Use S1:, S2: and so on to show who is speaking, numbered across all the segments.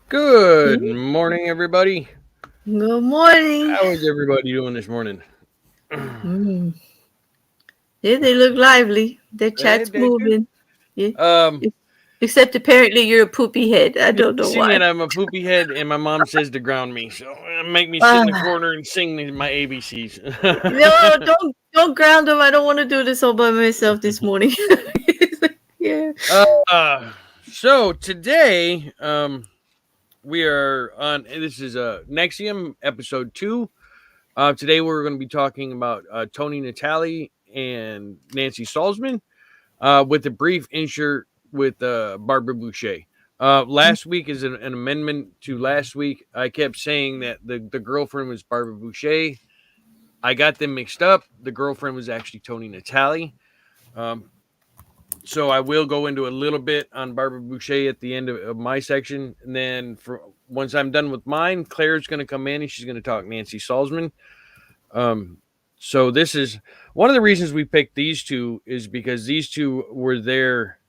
S1: Good
S2: Hmm?
S1: morning, everybody.
S2: Good morning.
S1: How is everybody doing this morning?
S2: Mm. Yeah, they look lively. Their
S1: Hey,
S2: chat's
S1: they do.
S2: moving. Yeah.
S1: Um,
S2: Except apparently you're a poopy head. I don't know
S1: Seeing that
S2: why.
S1: I'm a poopy head, and my mom says to ground me, so make me sit in the
S2: Ah,
S1: corner and sing my ABCs.
S2: no, don't ground them. I don't want to do this all by myself this morning. Yeah.
S1: uh, so today, we are on. This is Nexium episode 2. Today we're going to be talking about Toni, Natali, and Nancy Salzman. With a brief insert with Barbara Boucher. Last week is an amendment to last week. I kept saying that the girlfriend was Barbara Boucher. I got them mixed up. The girlfriend was actually Toni Natali. Um, so I will go into a little bit on Barbara Boucher at the end of my section, and then for once I'm done with mine, Claire's going to come in and she's going to talk Nancy Salzman. Um, so this is one of the reasons we picked these two is because these two were there.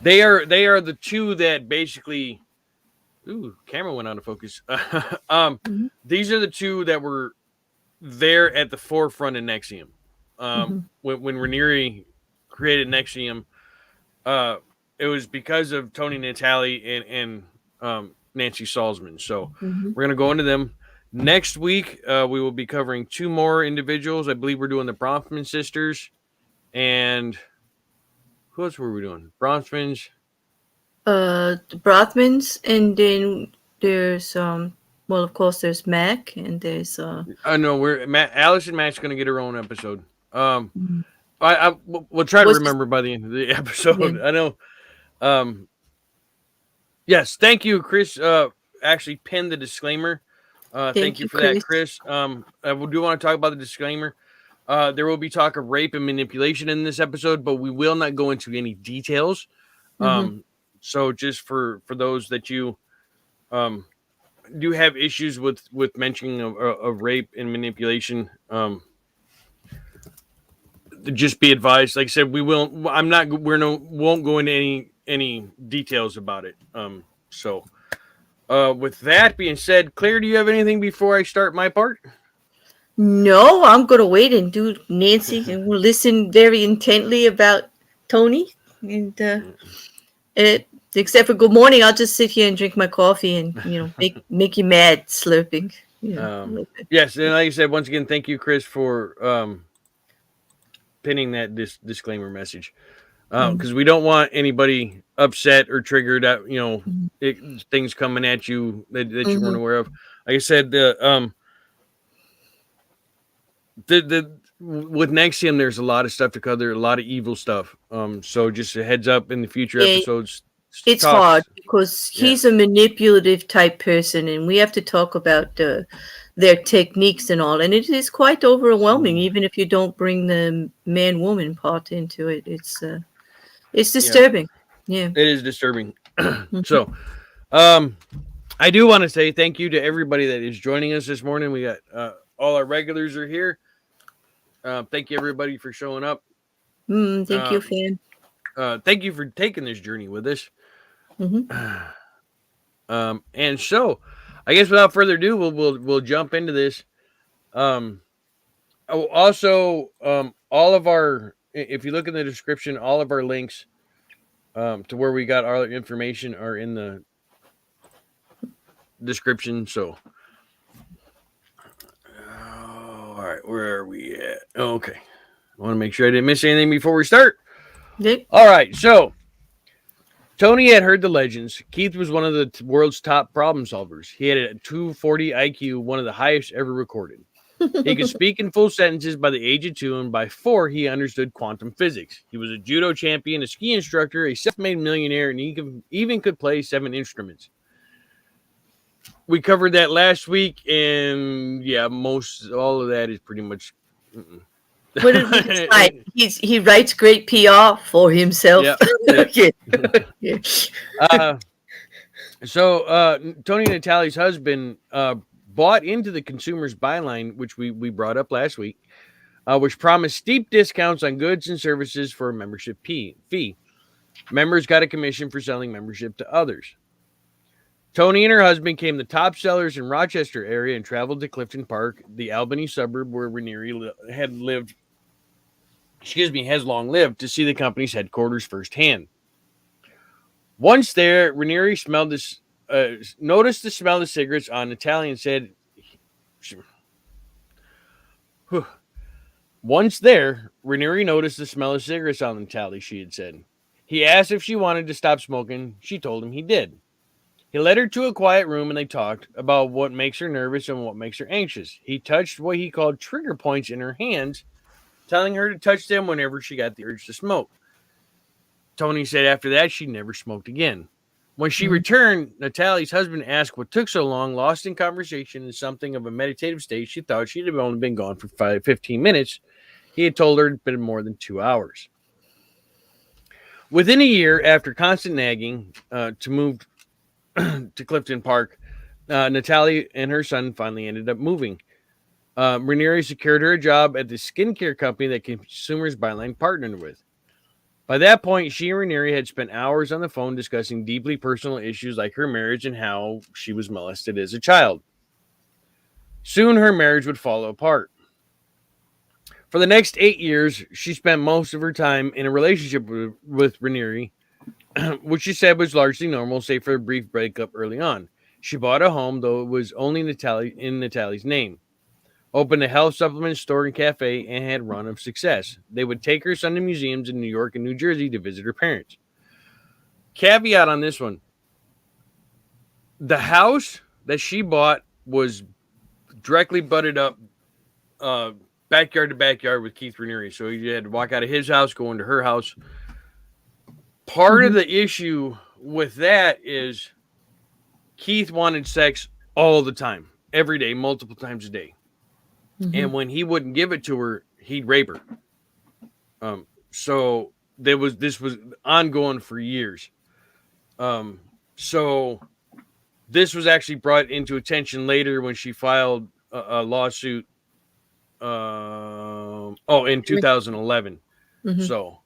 S1: They are the two that basically. Ooh, camera went out of focus.
S2: Mhm,
S1: These are the two that were there at the forefront of Nexium.
S2: mhm,
S1: When Ranieri created Nexium, uh, it was because of Toni Natali and Nancy Salzman. So
S2: mhm.
S1: we're gonna go into them next week. We will be covering two more individuals. I believe we're doing the Bronfman sisters and who else were we doing? Bronfmans.
S2: The Brothmans, and then there's well, of course, there's Mac, and there's
S1: I know we're Alice and Matt's gonna get her own episode. Um,
S2: mhm.
S1: we'll try to
S2: What's his
S1: remember by the end of the episode.
S2: name?
S1: I know. Um, yes, thank you, Chris. Actually pinned the disclaimer. Thank
S2: Thank
S1: you
S2: you,
S1: for that,
S2: Chris.
S1: Chris. I do want to talk about the disclaimer. There will be talk of rape and manipulation in this episode, but we will not go into any details.
S2: Mm-hmm.
S1: Um, so just for those that you um do have issues with mentioning of rape and manipulation, just be advised. Like I said, we will. I'm not. We're no. Won't go into any details about it. So, with that being said, Claire, do you have anything before I start my part?
S2: No, I'm gonna wait and do Nancy, and we'll listen very intently about Tony. And it, except for good morning, I'll just sit here and drink my coffee and make you mad slurping. A little bit.
S1: Yes, and like I said, once again, thank you, Chris, for pinning that disclaimer message
S2: Mm-hmm.
S1: because we don't want anybody upset or triggered at
S2: Mm-hmm.
S1: things coming at you that you weren't
S2: Mm-hmm.
S1: aware of. Like I said, the with Nexium, there's a lot of stuff to cover, a lot of evil stuff. So just a heads up in the future
S2: Yeah,
S1: episodes
S2: it's hard
S1: talks.
S2: because
S1: Yeah,
S2: he's a manipulative type person, and we have to talk about their techniques and all. And it is quite overwhelming, even if you don't bring the man woman part into it. It's
S1: yeah,
S2: disturbing. Yeah.
S1: it is disturbing.
S2: Mhm.
S1: So, um, I do want to say thank you to everybody that is joining us this morning. We got all our regulars are here. Thank you everybody for showing up.
S2: Thank you,
S1: Um,
S2: fan.
S1: Thank you for taking this journey with us.
S2: Hmm.
S1: And so, I guess without further ado, we'll jump into this. Um, Also, all of our if you look in the description, all of our links to where we got our information are in the description. So, all right, where are we at? Oh, okay, I want to make sure I didn't miss anything before we start.
S2: Yep.
S1: All right, so Tony had heard the legends. Keith was one of the world's top problem solvers. He had a 240 IQ, one of the highest ever recorded. He could speak in full sentences by the age of 2, and by 4, he understood quantum physics. He was a judo champion, a ski instructor, a self-made millionaire, and he even could play 7 instruments. We covered that last week, and yeah, most all of that is pretty much.
S2: What did we decide? He writes great PR for himself.
S1: Yep, yep.
S2: Yeah. Yeah.
S1: uh, Toni Natali's husband bought into the consumer's byline, which we brought up last week, which promised steep discounts on goods and services for a membership fee. Members got a commission for selling membership to others. Toni and her husband became the top sellers in Rochester area and traveled to Clifton Park, the Albany suburb where Raniere has long lived, to see the company's headquarters firsthand. Once there, Raniere noticed the smell of cigarettes on Natalie and said, Once there, Raniere noticed the smell of cigarettes on Natalie, she had said. He asked if she wanted to stop smoking. She told him he did. He led her to a quiet room and they talked about what makes her nervous and what makes her anxious. He touched what he called trigger points in her hands, telling her to touch them whenever she got the urge to smoke. Toni said after that, she never smoked again. When she returned, Natalie's husband asked what took so long, lost in conversation in something of a meditative state. She thought she'd have only been gone for 15 minutes. He had told her it had been more than 2 hours. Within a year, after constant nagging to move to Clifton Park, Natalie and her son finally ended up moving. Raniere secured her a job at the skincare company that Consumers Byline partnered with. By that point, she and Raniere had spent hours on the phone discussing deeply personal issues like her marriage and how she was molested as a child. Soon, her marriage would fall apart. For the next 8 years, she spent most of her time in a relationship with Raniere, which she said was largely normal, save for a brief breakup early on. She bought a home, though it was only in Natalie's name. Opened a health supplement store and cafe, and had a run of success. They would take her son to museums in New York and New Jersey to visit her parents. Caveat on this one. The house that she bought was directly butted up backyard to backyard with Keith Raniere. So you had to walk out of his house, go into her house. Part of the issue with that is Keith wanted sex all the time, every day, multiple times a day. And when he wouldn't give it to her, he'd rape her. So this was ongoing for years. So this was actually brought into attention later when she filed a lawsuit. In 2011. So,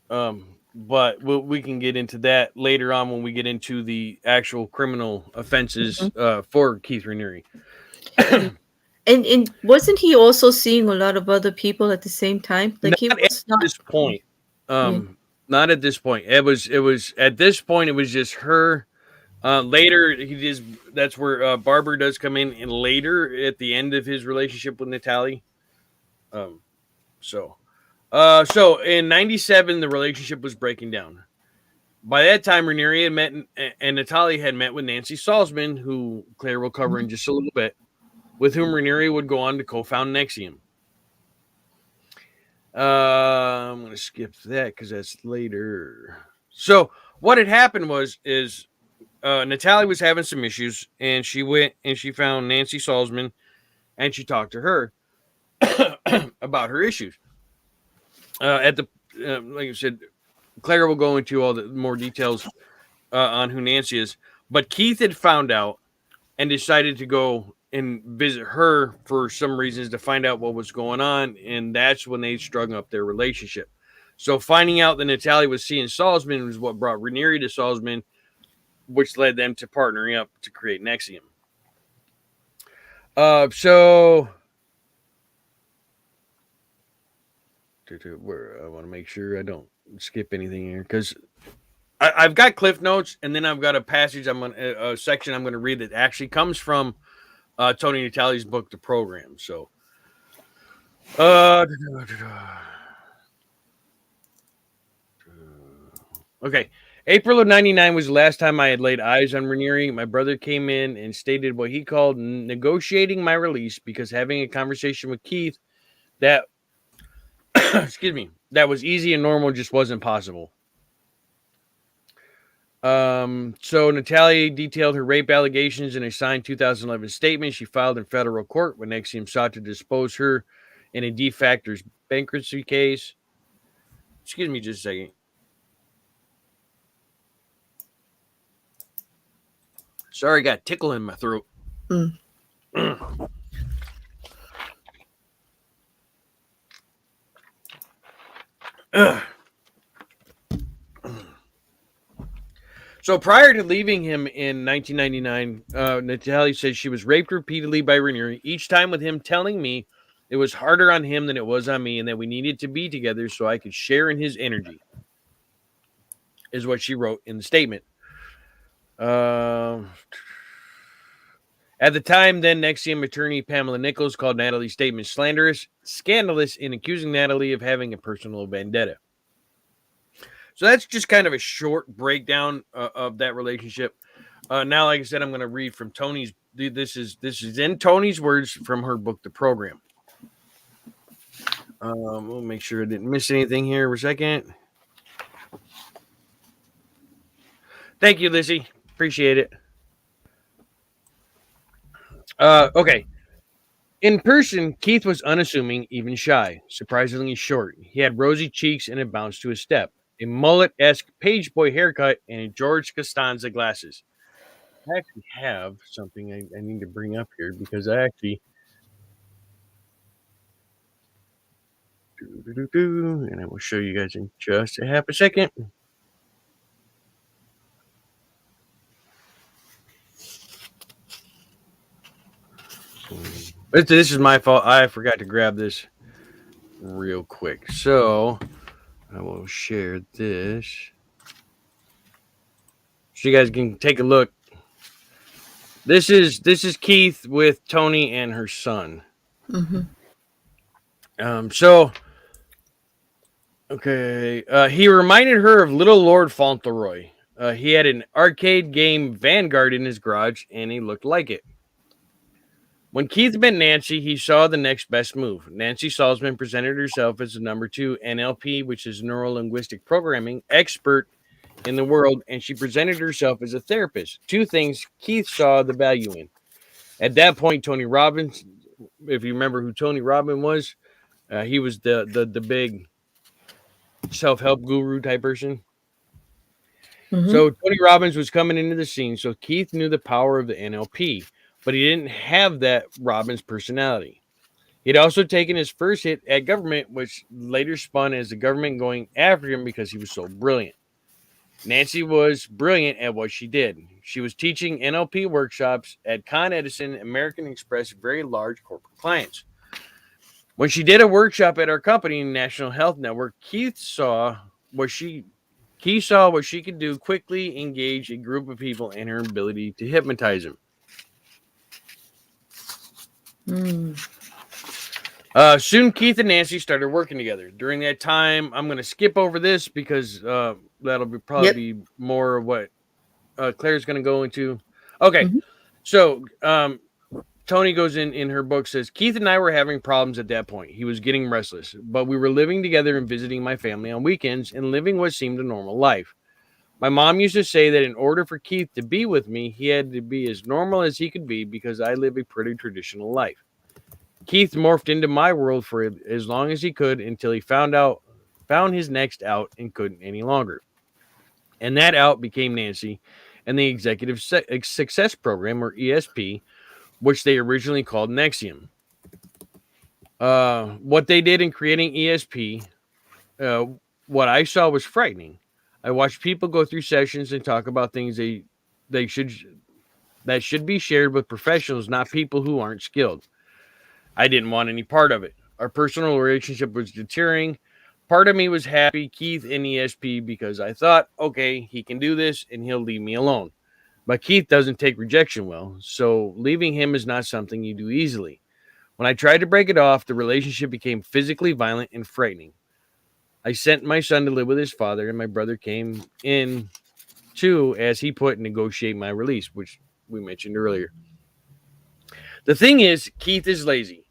S1: but we can get into that later on when we get into the actual criminal offenses for Keith Raniere.
S2: And wasn't he also seeing a lot of other people at the same time? Like
S1: Not at this point. Not at this point. It was at this point. It was just her. Later, that's where Barber does come in, and later at the end of his relationship with Natalie. So in '97, the relationship was breaking down. By that time, Raniere had met and Natali had met with Nancy Salzman, who Claire will cover in just a little bit, with whom Raniere would go on to co-found Nexium. I'm going to skip that because that's later. So what had happened is Natalie was having some issues, and she went and she found Nancy Salzman, and she talked to her about her issues. Like I said, Claire will go into all the more details on who Nancy is. But Keith had found out and decided to go and visit her for some reasons to find out what was going on, and that's when they strung up their relationship. So finding out that Natalie was seeing Salzman was what brought Raniere to Salzman, which led them to partnering up to create Nexium. So where I want to make sure I don't skip anything here because I've got cliff notes, and then I've got a passage a section I'm going to read that actually comes from Toni Natalie's book, The Program. So, okay. April of '99 was the last time I had laid eyes on Raniere. My brother came in and stated what he called negotiating my release because having a conversation with Keith that, that was easy and normal just wasn't possible. So Natalie detailed her rape allegations in a signed 2011 statement she filed in federal court when Nexium sought to dispose her in a de facto's bankruptcy case. Excuse me just a second. Sorry, I got a tickle in my throat. So prior to leaving him in 1999, Natali says she was raped repeatedly by Rainier, each time with him telling me it was harder on him than it was on me and that we needed to be together so I could share in his energy, is what she wrote in the statement. At the time, then Nexium attorney Pamela Nichols called Natalie's statement slanderous, scandalous, in accusing Natalie of having a personal vendetta. So that's just kind of a short breakdown of that relationship. Now, like I said, I'm going to read from Toni's. This is in Toni's words from her book, The Program. We'll make sure I didn't miss anything here for a second. Thank you, Lizzie. Appreciate it. Okay. In person, Keith was unassuming, even shy, surprisingly short. He had rosy cheeks and a bounce to his step, a mullet-esque page boy haircut, and George Costanza glasses. I actually have something I need to bring up here because I actually... And I will show you guys in just a half a second. This is my fault. I forgot to grab this real quick. So I will share this so you guys can take a look. This is Keith with Toni and her son. So okay, he reminded her of Little Lord Fauntleroy. He had an arcade game Vanguard in his garage, and he looked like it. When Keith met Nancy, he saw the next best move. Nancy Salzman presented herself as the number 2 NLP, which is neuro-linguistic programming, expert in the world, and she presented herself as a therapist. 2 things Keith saw the value in. At that point, Tony Robbins, if you remember who Tony Robbins was, he was the big self-help guru type person. So Tony Robbins was coming into the scene, so Keith knew the power of the NLP, but he didn't have that Robbins personality. He'd also taken his first hit at government, which later spun as the government going after him because he was so brilliant. Nancy was brilliant at what she did. She was teaching NLP workshops at Con Edison, American Express, very large corporate clients. When she did a workshop at our company, National Health Network, Keith saw what she could do, quickly engage a group of people and her ability to hypnotize them. Soon, Keith and Nancy started working together. During that time, I'm going to skip over this because that'll be more of what Claire's going to go into. Okay, so Toni goes in her book, says, Keith and I were having problems at that point. He was getting restless, but we were living together and visiting my family on weekends and living what seemed a normal life. My mom used to say that in order for Keith to be with me, he had to be as normal as he could be because I live a pretty traditional life. Keith morphed into my world for as long as he could until he found his next out and couldn't any longer. And that out became Nancy and the Executive Success Program, or ESP, which they originally called Nexium. What they did in creating ESP, what I saw was frightening. I watched people go through sessions and talk about things that should be shared with professionals, not people who aren't skilled. I didn't want any part of it. Our personal relationship was deteriorating. Part of me was happy Keith in ESP because I thought, okay, he can do this and he'll leave me alone. But Keith doesn't take rejection well, so leaving him is not something you do easily. When I tried to break it off, the relationship became physically violent and frightening. I sent my son to live with his father, and my brother came in to, as he put, negotiate my release, which we mentioned earlier. The thing is, Keith is lazy.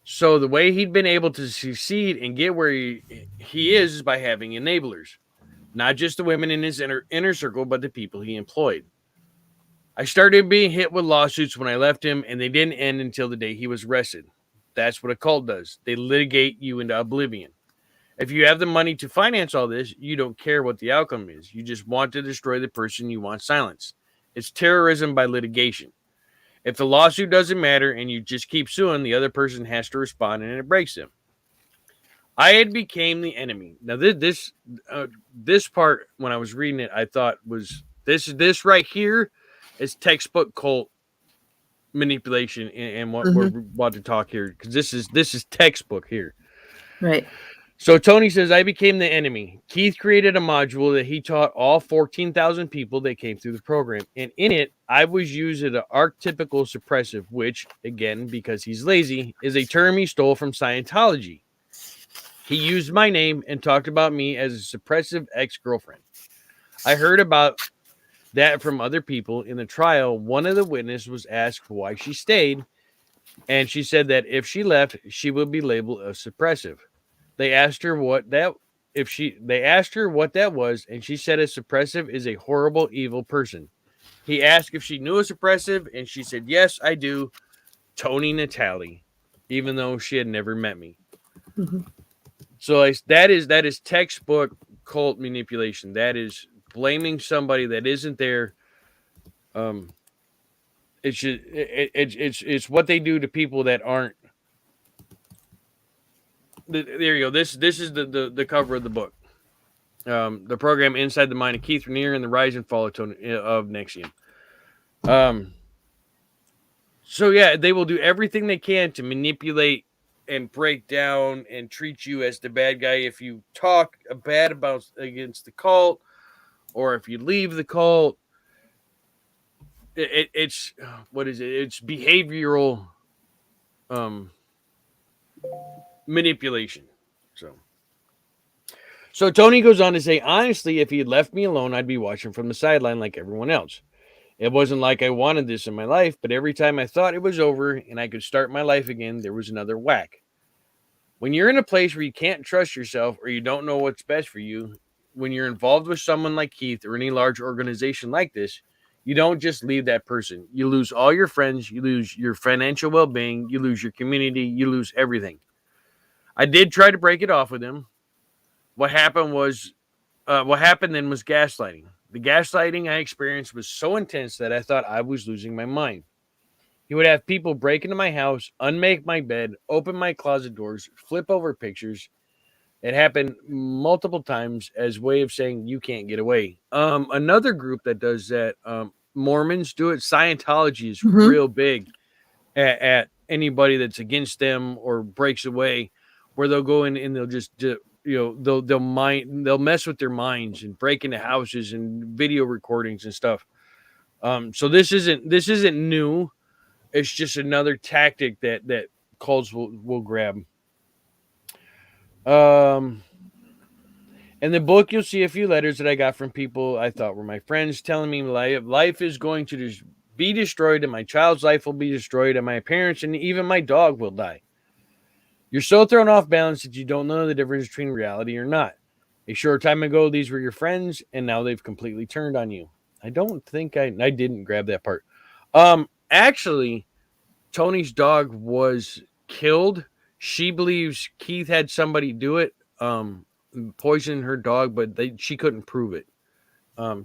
S1: So the way he'd been able to succeed and get where he is by having enablers. Not just the women in his inner circle, but the people he employed. I started being hit with lawsuits when I left him, and they didn't end until the day he was arrested. That's what a cult does. They litigate you into oblivion. If you have the money to finance all this, you don't care what the outcome is. You just want to destroy the person you want silenced. It's terrorism by litigation. If the lawsuit doesn't matter and you just keep suing, the other person has to respond and it breaks them. I had became the enemy. Now this part, when I was reading it, I thought was This right here is textbook cult manipulation, and what we're about to talk here, because this is textbook here.
S2: Right.
S1: So Toni says, I became the enemy. Keith created a module that he taught all 14,000 people that came through the program. And in it, I was used as an archetypical suppressive, which, again, because he's lazy, is a term he stole from Scientology. He used my name and talked about me as a suppressive ex-girlfriend. I heard about that from other people. In the trial, one of the witnesses was asked why she stayed, and she said that if she left, she would be labeled a suppressive. They asked her what that was, and she said a suppressive is a horrible, evil person. He asked if she knew a suppressive, and she said, yes, I do. Toni Natali, even though she had never met me. So like, that is textbook cult manipulation. That is blaming somebody that isn't there. It's what they do to people that aren't. There you go. This is the cover of the book. The program Inside the Mind of Keith Raniere and the Rise and Fall of Nexium. So yeah, they will do everything they can to manipulate and break down and treat you as the bad guy if you talk bad about against the cult, or if you leave the cult. It's what is it? It's behavioral manipulation. So Toni goes on to say, honestly, if he had left me alone, I'd be watching from the sideline like everyone else. It wasn't like I wanted this in my life, but every time I thought it was over and I could start my life again, there was another whack. When you're in a place where you can't trust yourself or you don't know what's best for you, when you're involved with someone like Keith or any large organization like this, you don't just leave that person. You lose all your friends, you lose your financial well-being, you lose your community, you lose everything. I did try to break it off with him. What happened then was gaslighting. The gaslighting I experienced was so intense that I thought I was losing my mind. He would have people break into my house, unmake my bed, open my closet doors, flip over pictures. It happened multiple times as a way of saying you can't get away. Another group that does that, Mormons do it. Scientology is real big at anybody that's against them or breaks away, where they'll go in and they'll just they'll mess with their minds and break into houses and video recordings and stuff. So this isn't new. It's just another tactic that cults will grab. In the book, you'll see a few letters that I got from people I thought were my friends telling me life is going to be destroyed and my child's life will be destroyed and my parents and even my dog will die. You're so thrown off balance that you don't know the difference between reality or not. A short time ago, these were your friends, and now they've completely turned on you. I don't think I didn't grab that part. Actually, Toni's dog was killed. She believes Keith had somebody do it, poison her dog, but she couldn't prove it.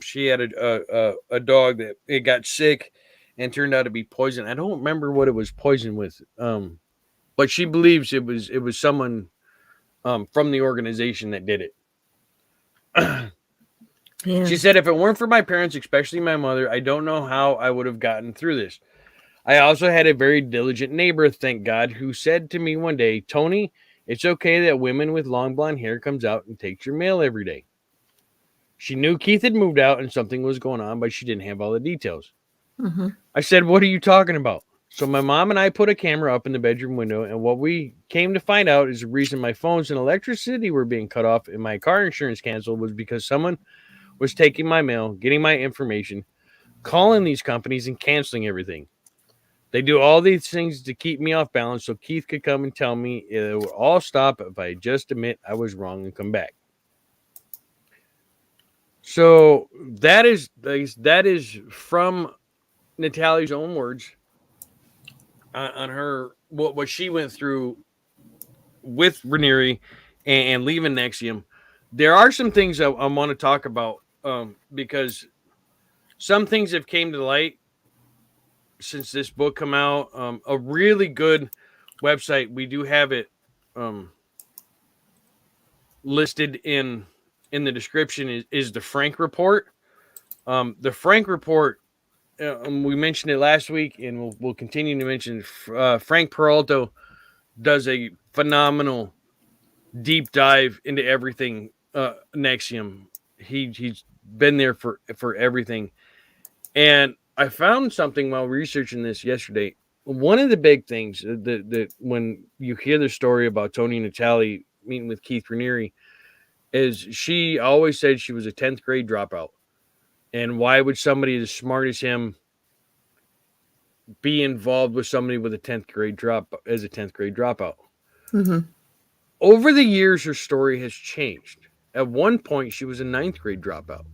S1: She had a dog that it got sick and turned out to be poison. I don't remember what it was poisoned with. But she believes it was someone from the organization that did it. Yeah. She said, if it weren't for my parents, especially my mother, I don't know how I would have gotten through this. I also had a very diligent neighbor, thank God, who said to me one day, Toni, it's okay that women with long blonde hair comes out and takes your mail every day. She knew Keith had moved out and something was going on, but she didn't have all the details. I said, what are you talking about? So my mom and I put a camera up in the bedroom window, and what we came to find out is the reason my phones and electricity were being cut off and my car insurance canceled was because someone was taking my mail, getting my information, calling these companies, and canceling everything. They do all these things to keep me off balance so Keith could come and tell me it would all stop if I just admit I was wrong and come back. So that is from Natalie's own words. On her what she went through with Raniere and leaving Nexium. There are some things I want to talk about because some things have came to light since this book come out. A really good website, we do have it listed in the description, is the Frank Report. The Frank report, we mentioned it last week, and we'll continue to mention. Frank Peralta does a phenomenal deep dive into everything Nexium. He's been there for everything, and I found something while researching this yesterday. One of the big things that when you hear the story about Toni and Natali meeting with Keith Raniere is she always said she was a 10th grade dropout. And why would somebody as smart as him be involved with somebody with a 10th grade dropout?
S2: Mm-hmm.
S1: Over the years, her story has changed. At one point, she was a 9th grade dropout.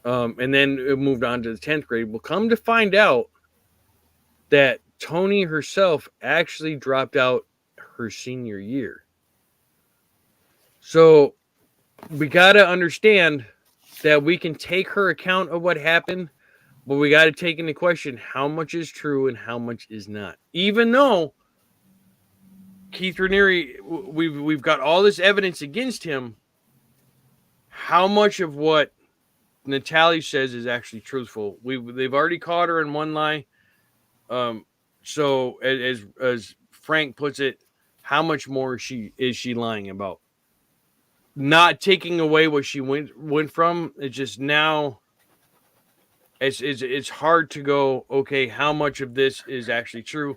S1: And then it moved on to the 10th grade. We'll come to find out that Toni herself actually dropped out her senior year. So we got to understand that we can take her account of what happened, but we got to take into question how much is true and how much is not. Even though Keith Raniere, we've got all this evidence against him, how much of what Natali says is actually truthful? They've already caught her in one lie. So as Frank puts it, how much more is she lying about? Not taking away what she went from. It's just now. It's hard to go. Okay, how much of this is actually true?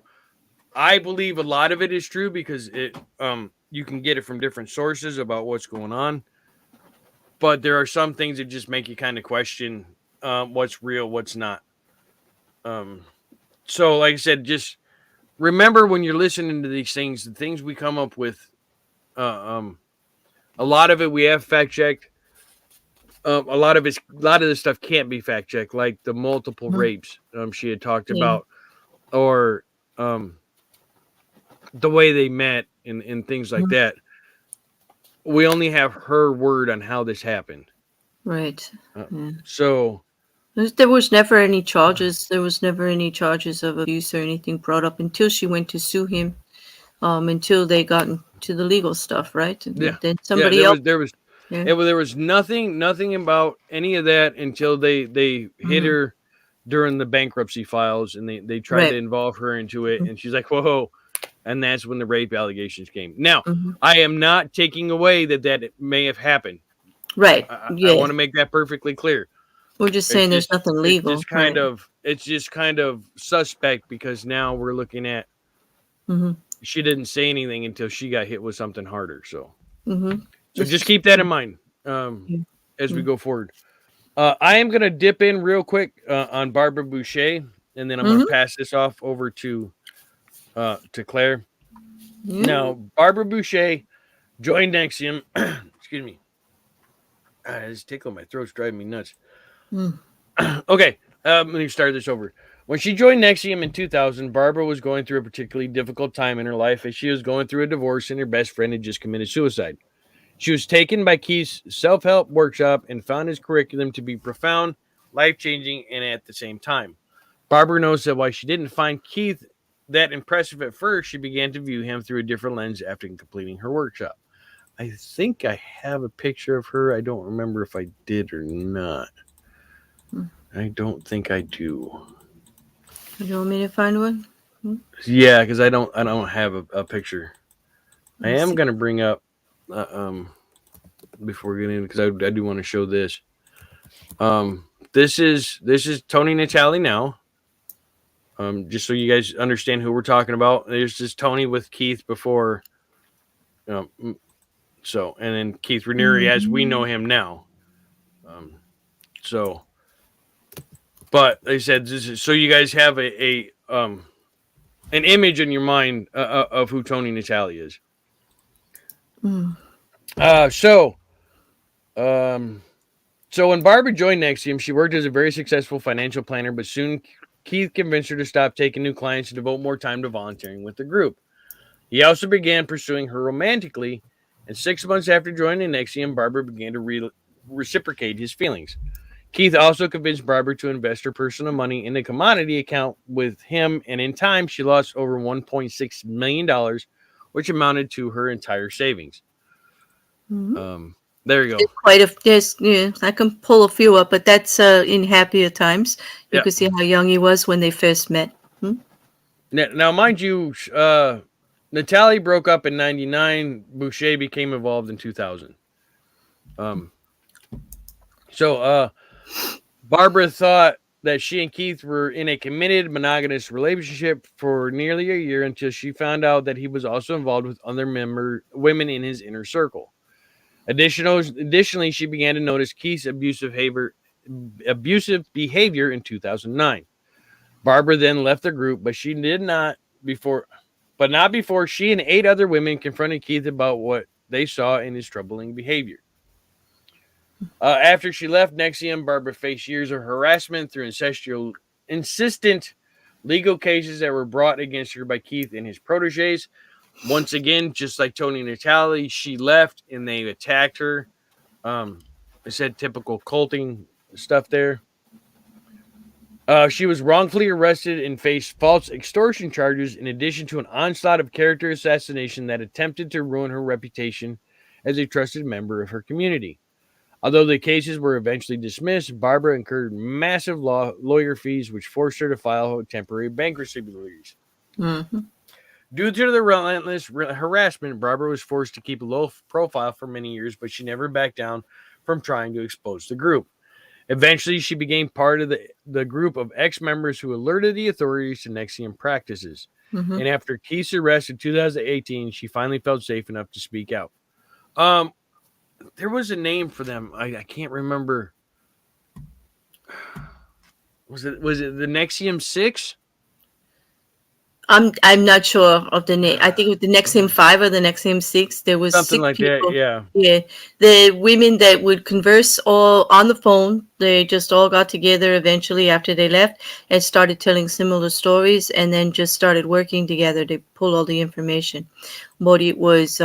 S1: I believe a lot of it is true because you can get it from different sources about what's going on. But there are some things that just make you kind of question what's real, what's not. So, like I said, just remember when you're listening to these things, the things we come up with, a lot of it we have fact checked. A lot of this stuff can't be fact checked, like the multiple rapes she had talked about, or the way they met and things like that. We only have her word on how this happened.
S2: Right.
S1: So
S2: there was never any charges. There was never any charges of abuse or anything brought up until she went to sue him. Until they got into the legal stuff, right? And then somebody else.
S1: There was nothing about any of that until they hit her during the bankruptcy files, and they tried to involve her into it, and she's like, whoa. And that's when the rape allegations came. Now, I am not taking away that it may have happened.
S2: Right.
S1: I want to make that perfectly clear.
S2: We're just saying there's nothing legal.
S1: It's just kind of suspect because now we're looking at she didn't say anything until she got hit with something harder. So, so just keep that in mind as we go forward. I am going to dip in real quick on Barbara Boucher, and then I'm going to pass this off over to Claire. Now, Barbara Boucher joined Nexium. Excuse me. This tickle in my throat's driving me nuts. Okay, let me start this over. When she joined Nexium in 2000, Barbara was going through a particularly difficult time in her life as she was going through a divorce and her best friend had just committed suicide. She was taken by Keith's self-help workshop and found his curriculum to be profound, life-changing, and at the same time. Barbara knows that while she didn't find Keith that impressive at first, she began to view him through a different lens after completing her workshop. I think I have a picture of her. I don't remember if I did or not. I don't think I do.
S2: You want me to find one?
S1: Yeah, because I don't have a picture. I am going to bring up before we get in because I do want to show this. This is Toni Natali now. Just so you guys understand who we're talking about. There's just Toni with Keith before. So, and then Keith Raniere as we know him now. But they said this is, so you guys have an image in your mind of who Toni Natali is. So when Barbara joined Nexium, she worked as a very successful financial planner, but soon Keith convinced her to stop taking new clients and devote more time to volunteering with the group. He also began pursuing her romantically, and 6 months after joining Nexium, Barbara began to reciprocate his feelings. Keith also convinced Barbara to invest her personal money in a commodity account with him, and in time, she lost over $1.6 million, which amounted to her entire savings. There you go.
S2: I can pull a few up, but that's in happier times. You
S1: Yeah.
S2: could see how young he was when they first met.
S1: Now, mind you, Natali broke up in '99. Boucher became involved in 2000. Um, so Barbara thought that she and Keith were in a committed monogamous relationship for nearly a year until she found out that he was also involved with other women in his inner circle. Additionally, she began to notice Keith's abusive behavior in 2009. Barbara then left the group, but she did not before, but not before she and 8 other women confronted Keith about what they saw in his troubling behavior. After she left Nexium, Barbara faced years of harassment through insistent legal cases that were brought against her by Keith and his proteges. Once again, just like Toni and Natalie, she left and they attacked her. They said typical culting stuff there. She was wrongfully arrested and faced false extortion charges in addition to an onslaught of character assassination that attempted to ruin her reputation as a trusted member of her community. Although the cases were eventually dismissed, Barbara incurred massive lawyer fees, which forced her to file temporary bankruptcy pleas.
S2: Mm-hmm.
S1: Due to the relentless harassment, Barbara was forced to keep a low profile for many years, but she never backed down from trying to expose the group. Eventually, she became part of the group of ex-members who alerted the authorities to Nexium practices.
S2: Mm-hmm.
S1: And after Keith's arrest in 2018, she finally felt safe enough to speak out. There was a name for them. I can't remember. Was it the Nexium Six?
S2: I'm not sure of the name. I think it was the Nexium 5 or the Nexium 6. There was
S1: Something
S2: 6
S1: like
S2: people.
S1: that, yeah.
S2: Yeah. The women that would converse all on the phone, they just all got together eventually after they left and started telling similar stories and then just started working together to pull all the information. But it was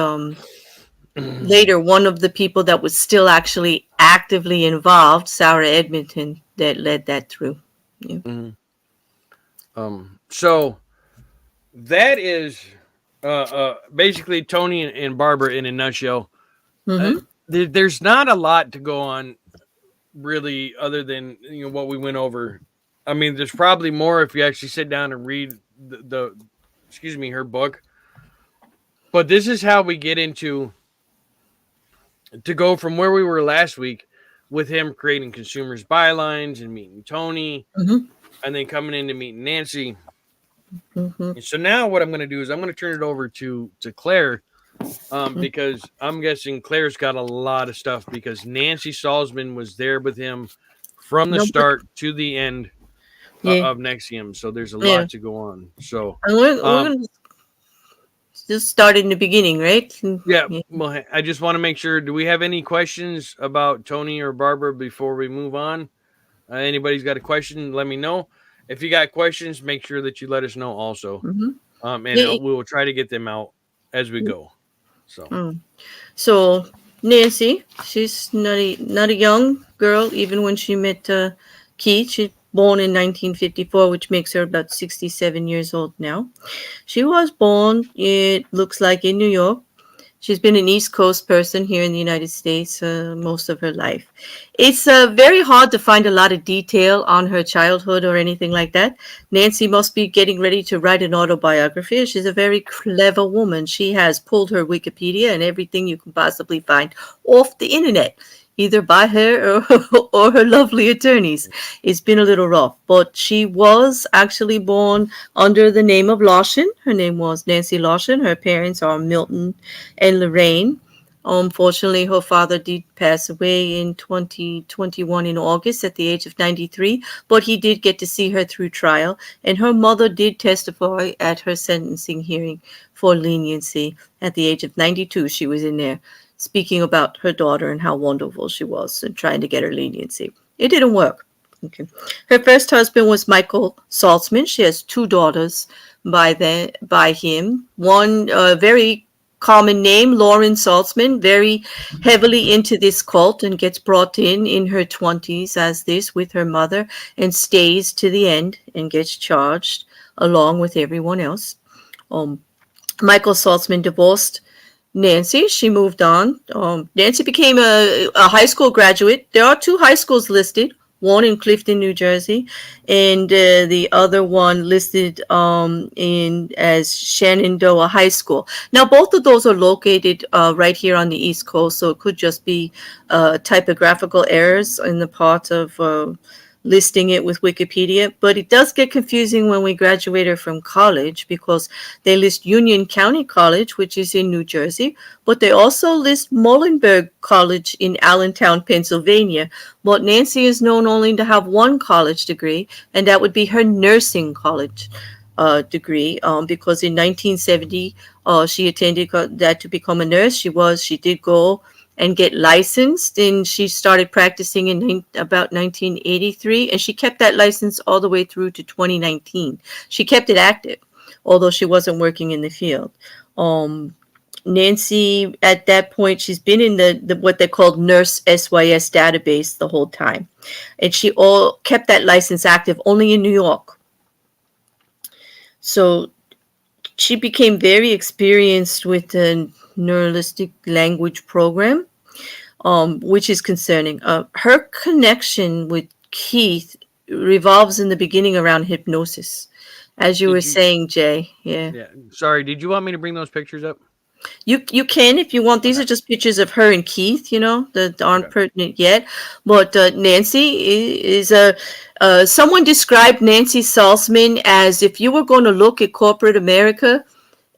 S2: later one of the people that was still actually actively involved, Sarah Edmonton, that led that through. Yeah.
S1: Mm-hmm. So that is basically Toni and Barbara in a nutshell.
S2: Mm-hmm.
S1: There's not a lot to go on, really, other than what we went over. I mean, there's probably more if you actually sit down and read her book. But this is how we get into to go from where we were last week with him creating consumers bylines and meeting Toni,
S2: Mm-hmm.
S1: and then coming in to meet Nancy.
S2: Mm-hmm.
S1: And so now what I'm going to do is I'm going to turn it over to Claire, because I'm guessing Claire's got a lot of stuff because Nancy Salzman was there with him from the start to the end of Nexium. So there's a lot to go on. So
S2: we're going to just start in the beginning, right?
S1: Yeah. Well, I just want to make sure. Do we have any questions about Toni or Barbara before we move on? Anybody's got a question? Let me know. If you got questions, make sure that you let us know also.
S2: Mm-hmm.
S1: And we will try to get them out as we go.
S2: So Nancy, she's not a young girl. Even when she met Keith, she's born in 1954, which makes her about 67 years old now. She was born, it looks like, in New York. She's been an East Coast person here in the United States most of her life. It's very hard to find a lot of detail on her childhood or anything like that. Nancy must be getting ready to write an autobiography. She's a very clever woman. She has pulled her Wikipedia and everything you can possibly find off the internet, either by her or her lovely attorneys. It's been a little rough, but she was actually born under the name of Larson. Her name was Nancy Larson. Her parents are Milton and Lorraine. Unfortunately, her father did pass away in 2021 in August at the age of 93, but he did get to see her through trial, and her mother did testify at her sentencing hearing for leniency. At the age of 92, she was in there speaking about her daughter and how wonderful she was and trying to get her leniency. It didn't work. Okay. Her first husband was Michael Saltzman. She has 2 daughters by him. One very common name, Lauren Saltzman, very heavily into this cult and gets brought in her 20s as this with her mother and stays to the end and gets charged along with everyone else. Michael Saltzman divorced Nancy, she moved on. Nancy became a high school graduate. There are 2 high schools listed, one in Clifton, New Jersey, and the other one listed in as Shenandoah High School. Now, both of those are located right here on the East Coast, so it could just be typographical errors in the part of listing it with Wikipedia, but it does get confusing when we graduated from college because they list Union County College, which is in New Jersey, but they also list Muhlenberg College in Allentown, Pennsylvania. But Nancy is known only to have 1 college degree, and that would be her nursing college degree, because in 1970 she attended that to become a nurse. She did go and get licensed, and she started practicing in about 1983, and she kept that license all the way through to 2019. She kept it active, although she wasn't working in the field. Nancy, at that point, she's been in the what they called Nurse SYS database the whole time, and she kept that license active only in New York. So she became very experienced with the neuralistic language program, which is concerning. Her connection with Keith revolves in the beginning around hypnosis, as you were saying, Jay. Yeah.
S1: Sorry, did you want me to bring those pictures up?
S2: You can if you want. These are just pictures of her and Keith, that aren't pertinent yet. But Nancy is someone described Nancy Salzman as, if you were going to look at corporate America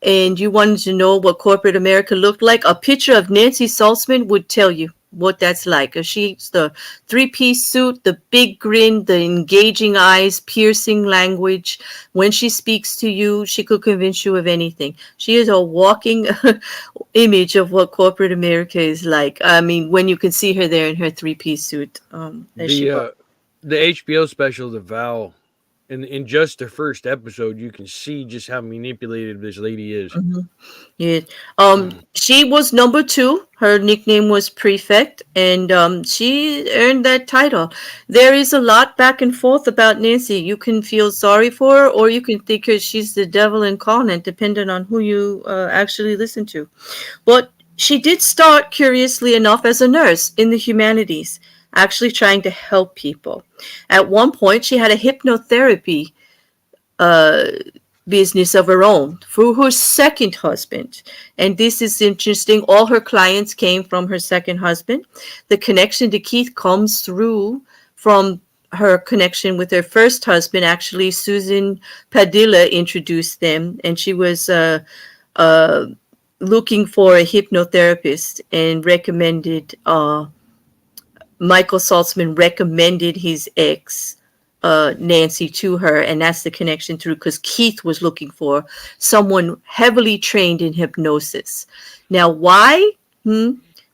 S2: and you wanted to know what corporate America looked like, a picture of Nancy Saltzman would tell you what that's like. She's the 3-piece suit, the big grin, the engaging eyes, piercing language. When she speaks to you, she could convince you of anything. She is a walking image of what corporate America is like. I mean, when you can see her there in her 3-piece suit.
S1: The HBO special, The Vow, in just the first episode, you can see just how manipulative this lady is.
S2: Mm-hmm. Yeah. She was number 2. Her nickname was Prefect, and she earned that title. There is a lot back and forth about Nancy. You can feel sorry for her, or you can think she's the devil incarnate, depending on who you actually listen to. But she did start, curiously enough, as a nurse in the humanities, actually trying to help people. At one point, she had a hypnotherapy business of her own through her second husband. And this is interesting. All her clients came from her second husband. The connection to Keith comes through from her connection with her first husband. Actually, Susan Padilla introduced them, and she was looking for a hypnotherapist and recommended Michael Saltzman recommended his ex, Nancy, to her, and that's the connection through, because Keith was looking for someone heavily trained in hypnosis. Now, why?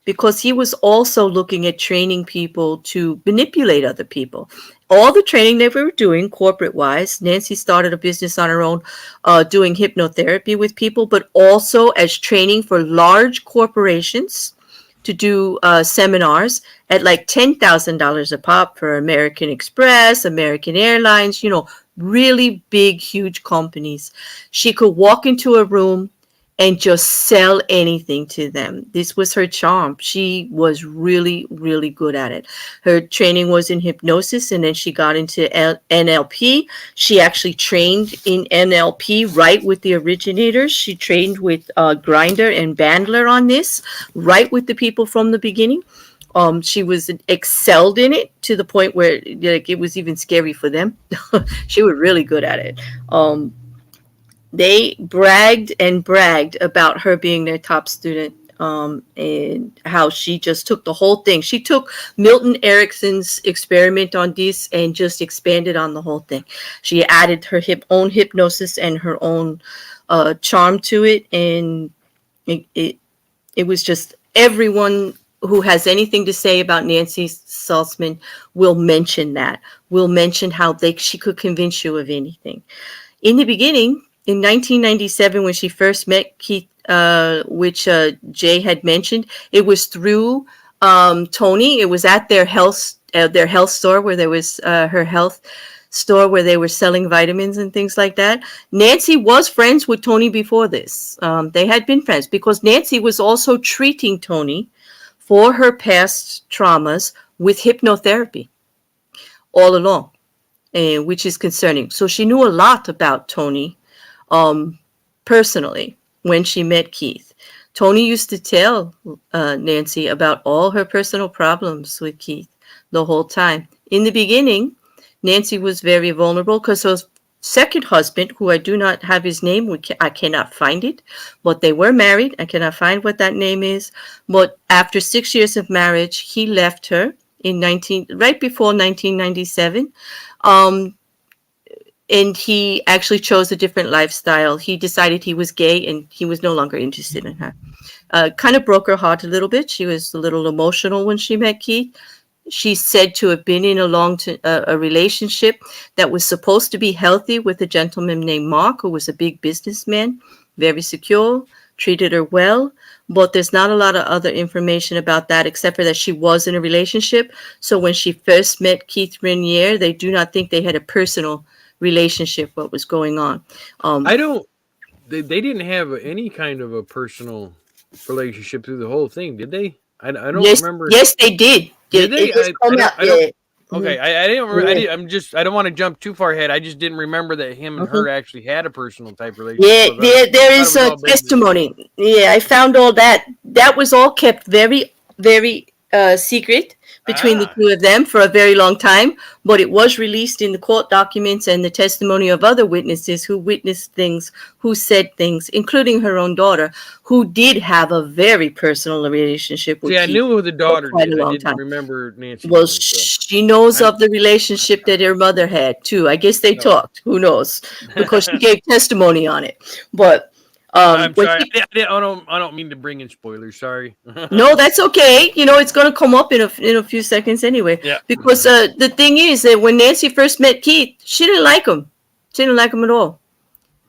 S2: Because he was also looking at training people to manipulate other people. All the training they were doing corporate-wise, Nancy started a business on her own doing hypnotherapy with people, but also as training for large corporations to do seminars at like $10,000 a pop for American Express, American Airlines, really big, huge companies. She could walk into a room and just sell anything to them. This was her charm. She was really, really good at it. Her training was in hypnosis, and then she got into NLP. She actually trained in NLP right with the originators. She trained with Grinder and Bandler on this, right with the people from the beginning. She was excelled in it to the point where it was even scary for them. She was really good at it. They bragged about her being their top student, and how she just took the whole thing. She took Milton Erickson's experiment on this and just expanded on the whole thing. She added her own hypnosis and her own charm to it, and it was just, everyone who has anything to say about Nancy Saltzman will mention that. Will mention how she could convince you of anything. In the beginning, in 1997, when she first met Keith, which Jay had mentioned, it was through Toni. It was at their health store where there was her health store where they were selling vitamins and things like that. Nancy was friends with Toni before this. They had been friends because Nancy was also treating Toni for her past traumas with hypnotherapy all along, which is concerning. So she knew a lot about Toni personally when she met Keith. Toni used to tell Nancy about all her personal problems with Keith the whole time. In the beginning, Nancy was very vulnerable because her second husband, who I do not have his name, I cannot find it, but they were married. I cannot find what that name is. But after 6 years of marriage, he left her right before 1997. And he actually chose a different lifestyle. He decided he was gay and he was no longer interested in her. Kind of broke her heart a little bit. She was a little emotional when she met Keith. She's said to have been in a relationship that was supposed to be healthy with a gentleman named Mark, who was a big businessman, very secure, treated her well. But there's not a lot of other information about that except for that she was in a relationship. So when she first met Keith Renier, they do not think they had a personal relationship, what was going on.
S1: They didn't have any kind of a personal relationship through the whole thing, did they? I don't remember.
S2: Yes, they did.
S1: Did they? I don't. Okay, I didn't.
S2: Yeah.
S1: I don't want to jump too far ahead. I just didn't remember that him and her actually had a personal type relationship.
S2: Yeah, there is a testimony. Yeah, I found all that. That was all kept very, very secret between the two of them for a very long time, but it was released in the court documents and the testimony of other witnesses who witnessed things, who said things, including her own daughter, who did have a very personal relationship with Keith.
S1: I knew who the daughter did. I didn't remember Nancy. Well,
S2: she knows of the relationship that her mother had too. I guess they talked. Who knows? Because she gave testimony on it. But
S1: I'm sorry. I don't mean to bring in spoilers. Sorry.
S2: No, that's okay. It's going to come up in a few seconds anyway.
S1: Yeah.
S2: Because the thing is that when Nancy first met Keith, she didn't like him. She didn't like him at all.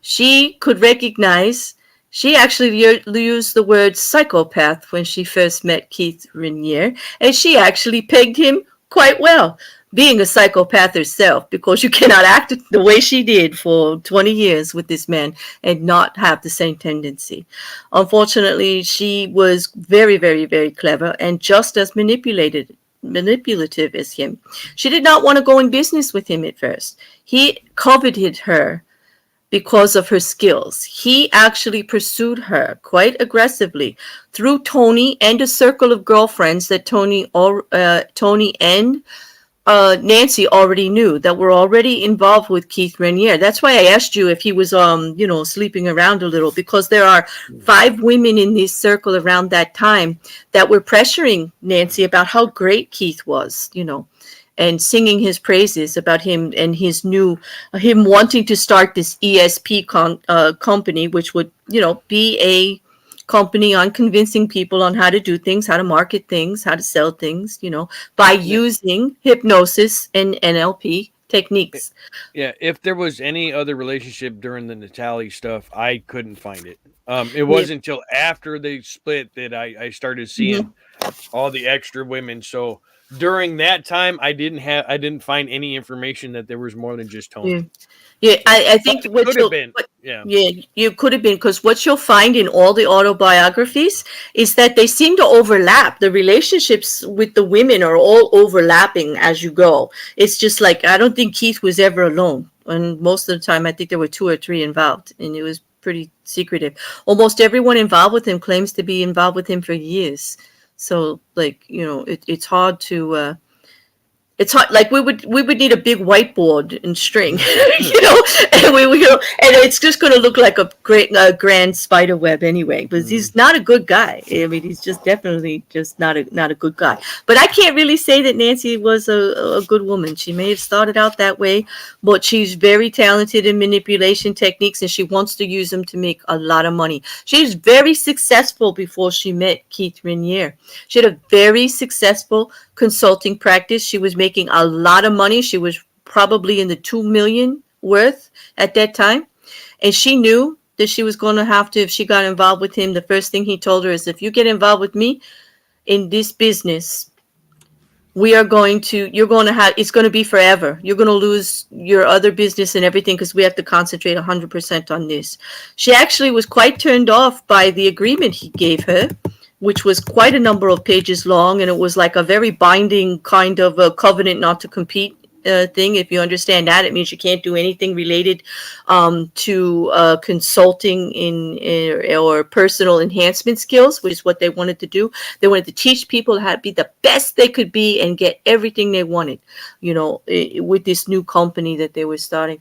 S2: She could recognize. She actually used the word psychopath when she first met Keith Renier, and she actually pegged him quite well, being a psychopath herself, because you cannot act the way she did for 20 years with this man and not have the same tendency. Unfortunately, she was very, very, very clever and just as manipulative as him. She did not want to go in business with him at first. He coveted her because of her skills. He actually pursued her quite aggressively through Toni and a circle of girlfriends that Toni and Nancy already knew that were already involved with Keith Renier. That's why I asked you if he was, sleeping around a little, because there are 5 women in this circle around that time that were pressuring Nancy about how great Keith was, and singing his praises about him and him wanting to start this ESP company, which would, be a company on convincing people on how to do things, how to market things, how to sell things, by using hypnosis and NLP techniques.
S1: Yeah, if there was any other relationship during the Natali stuff, I couldn't find it. It wasn't until after they split that I started seeing all the extra women. So during that time, I didn't find any information that there was more than just Toni.
S2: Yeah, I think you could have been, because what you'll find in all the autobiographies is that they seem to overlap. The relationships with the women are all overlapping as you go. It's just like, I don't think Keith was ever alone. And most of the time, I think there were 2 or 3 involved, and it was pretty secretive. Almost everyone involved with him claims to be involved with him for years. So, it's hard to... It's hard. Like we would need a big whiteboard and string, and it's just going to look like a grand spider web anyway. But he's not a good guy. I mean, he's just definitely just not a good guy. But I can't really say that Nancy was a good woman. She may have started out that way, but she's very talented in manipulation techniques, and she wants to use them to make a lot of money. She's very successful before she met Keith Renier. She had a very successful consulting practice. She was making a lot of money. She was probably in the $2 million worth at that time. And she knew that she was going to have to, if she got involved with him, the first thing he told her is, if you get involved with me in this business, you're going to have, it's going to be forever. You're going to lose your other business and everything because we have to concentrate 100% on this. She actually was quite turned off by the agreement he gave her, which was quite a number of pages long, and it was like a very binding kind of a covenant not to compete thing. If you understand that, it means you can't do anything related to consulting or personal enhancement skills, which is what they wanted to do. They wanted to teach people how to be the best they could be and get everything they wanted, with this new company that they were starting.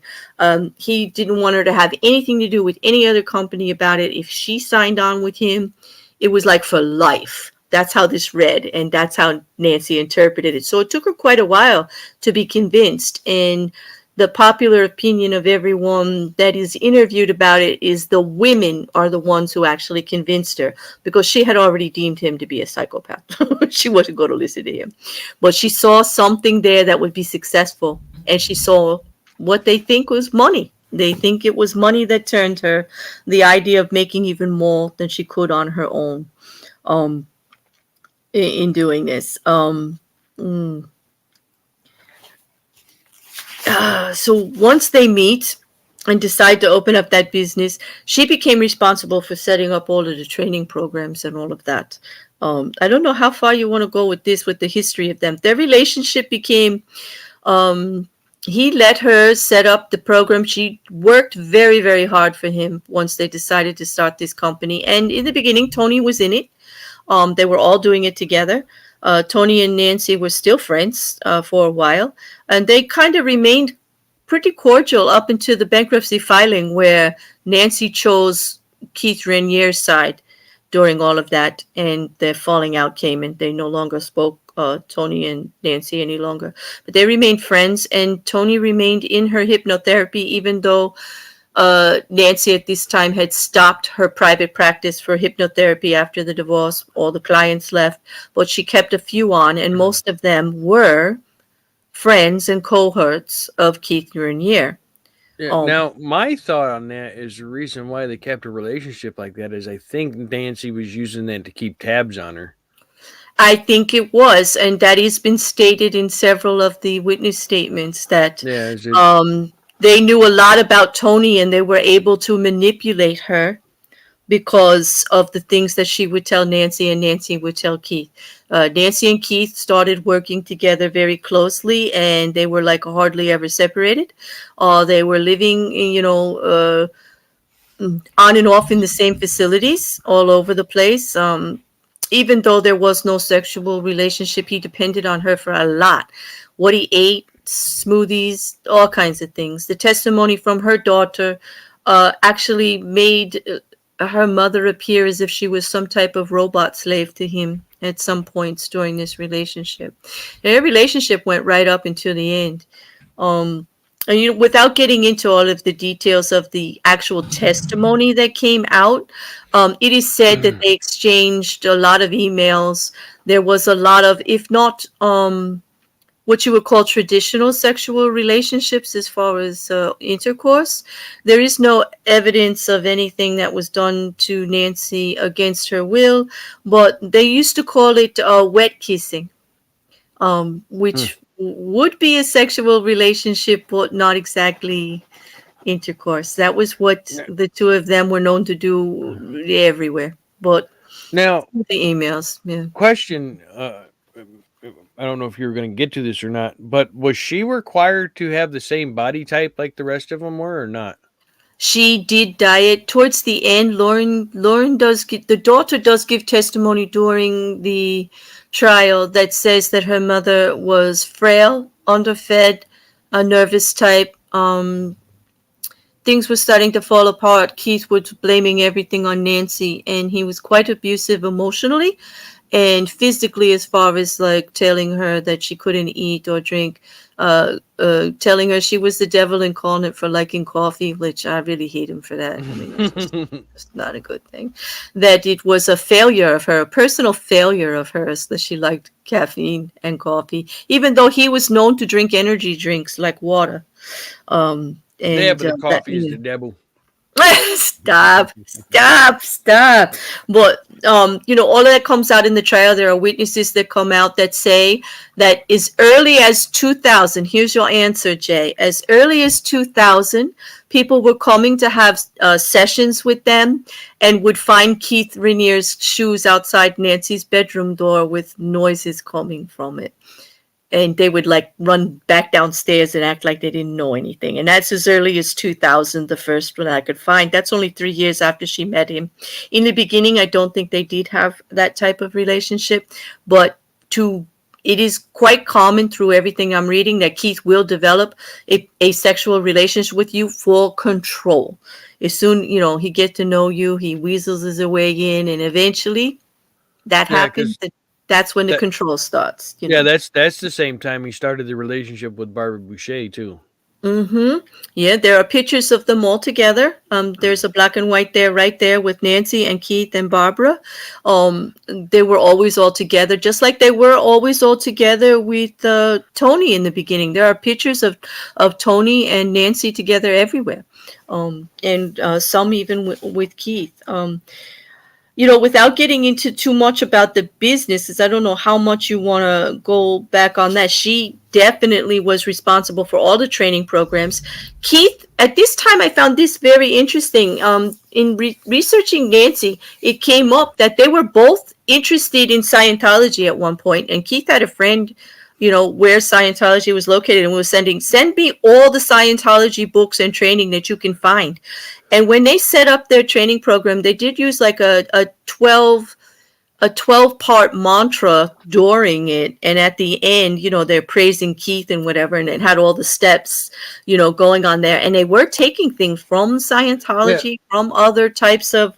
S2: He didn't want her to have anything to do with any other company about it. If she signed on with him, it was like for life. That's how this read, and that's how Nancy interpreted it. So it took her quite a while to be convinced. And the popular opinion of everyone that is interviewed about it is the women are the ones who actually convinced her, because she had already deemed him to be a psychopath. She wasn't going to listen to him. But she saw something there that would be successful, and she saw what they think was money. They think it was money that turned her, the idea of making even more than she could on her own. In doing this. So once they meet and decide to open up that business, she became responsible for setting up all of the training programs and all of that. I don't know how far you want to go with this, with the history of them. Their relationship became, he let her set up the program. She worked very, very hard for him once they decided to start this company. And in the beginning, Toni was in it. They were all doing it together. Toni and Nancy were still friends for a while, and they kind of remained pretty cordial up into the bankruptcy filing, where Nancy chose Keith Rainier's side during all of that, and their falling out came, and they no longer spoke, Toni and Nancy, any longer. But they remained friends, and Toni remained in her hypnotherapy, even though Nancy at this time had stopped her private practice for hypnotherapy after the divorce. All the clients left, but she kept a few on, and most of them were friends and cohorts of Keith Rainier.
S1: Yeah. Now, my thought on that is the reason why they kept a relationship like that is I think Nancy was using that to keep tabs on her.
S2: I think it was, and that has been stated in several of the witness statements that they knew a lot about Toni, and they were able to manipulate her because of the things that she would tell Nancy and Nancy would tell Keith. Nancy and Keith started working together very closely, and they were like hardly ever separated. They were living, on and off in the same facilities all over the place. Even though there was no sexual relationship, he depended on her for a lot. What he ate, smoothies, all kinds of things. The testimony from her daughter actually made her mother appear as if she was some type of robot slave to him at some points during this relationship. Their relationship went right up until the end. And without getting into all of the details of the actual testimony that came out, it is said that they exchanged a lot of emails. There was a lot of, if not what you would call traditional sexual relationships as far as intercourse. There is no evidence of anything that was done to Nancy against her will, but they used to call it wet kissing, which would be a sexual relationship, but not exactly intercourse. That was what the two of them were known to do everywhere. But
S1: now,
S2: the emails, yeah.
S1: Question, I don't know if you were going to get to this or not, but was she required to have the same body type like the rest of them were, or not?
S2: She did diet towards the end. Lauren does give, the daughter does give testimony during the trial that says that her mother was frail, underfed, a nervous type. Things were starting to fall apart. Keith was blaming everything on Nancy, and he was quite abusive emotionally and physically, as far as like telling her that she couldn't eat or drink, telling her she was the devil incarnate for liking coffee, which I really hate him for that. I mean, it's not a good thing. That it was a failure of her, a personal failure of hers, that she liked caffeine and coffee, even though he was known to drink energy drinks like water.
S1: Yeah, but the coffee is the devil.
S2: Stop. But all of that comes out in the trial. There are witnesses that come out that say that as early as 2000, here's your answer, Jay. As early as 2000, people were coming to have sessions with them and would find Keith Rainier's shoes outside Nancy's bedroom door with noises coming from it. And they would like run back downstairs and act like they didn't know anything. And that's as early as 2000, the first one I could find. That's only 3 years after she met him. In the beginning, I don't think they did have that type of relationship, but it is quite common through everything I'm reading that Keith will develop a sexual relationship with you for control. As soon, he gets to know you, he weasels his way in, and eventually that happens. That's when the control starts.
S1: Yeah, that's the same time he started the relationship with Barbara Boucher too.
S2: Mm-hmm. Yeah, there are pictures of them all together. There's a black and white there, right there, with Nancy and Keith and Barbara. They were always all together, just like they were always all together with Toni in the beginning. There are pictures of Toni and Nancy together everywhere, and some even with Keith. Without getting into too much about the businesses, I don't know how much you want to go back on that. She definitely was responsible for all the training programs. Keith, at this time, I found this very interesting. In researching Nancy, it came up that they were both interested in Scientology at one point, and Keith had a friend, where Scientology was located, and was send me all the Scientology books and training that you can find. And when they set up their training program, they did use like a 12-part mantra during it. And at the end, they're praising Keith and whatever, and it had all the steps, going on there. And they were taking things from Scientology, from other types of,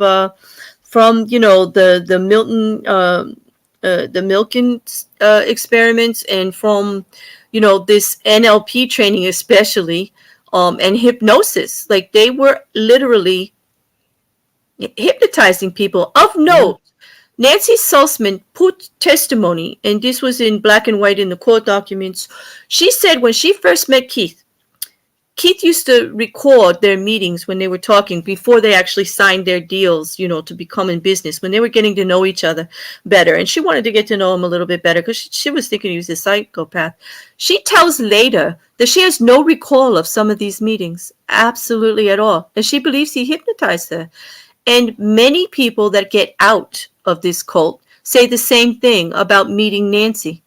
S2: from, the Milton, the Milken experiments, and from, this NLP training especially, and hypnosis. Like they were literally hypnotizing people. Of note, Nancy Salzman put testimony, and this was in black and white in the court documents. She said when she first met Keith used to record their meetings when they were talking before they actually signed their deals, to become in business, when they were getting to know each other better. And she wanted to get to know him a little bit better because she was thinking he was a psychopath. She tells later that she has no recall of some of these meetings, absolutely at all. And she believes he hypnotized her. And many people that get out of this cult say the same thing about meeting Nancy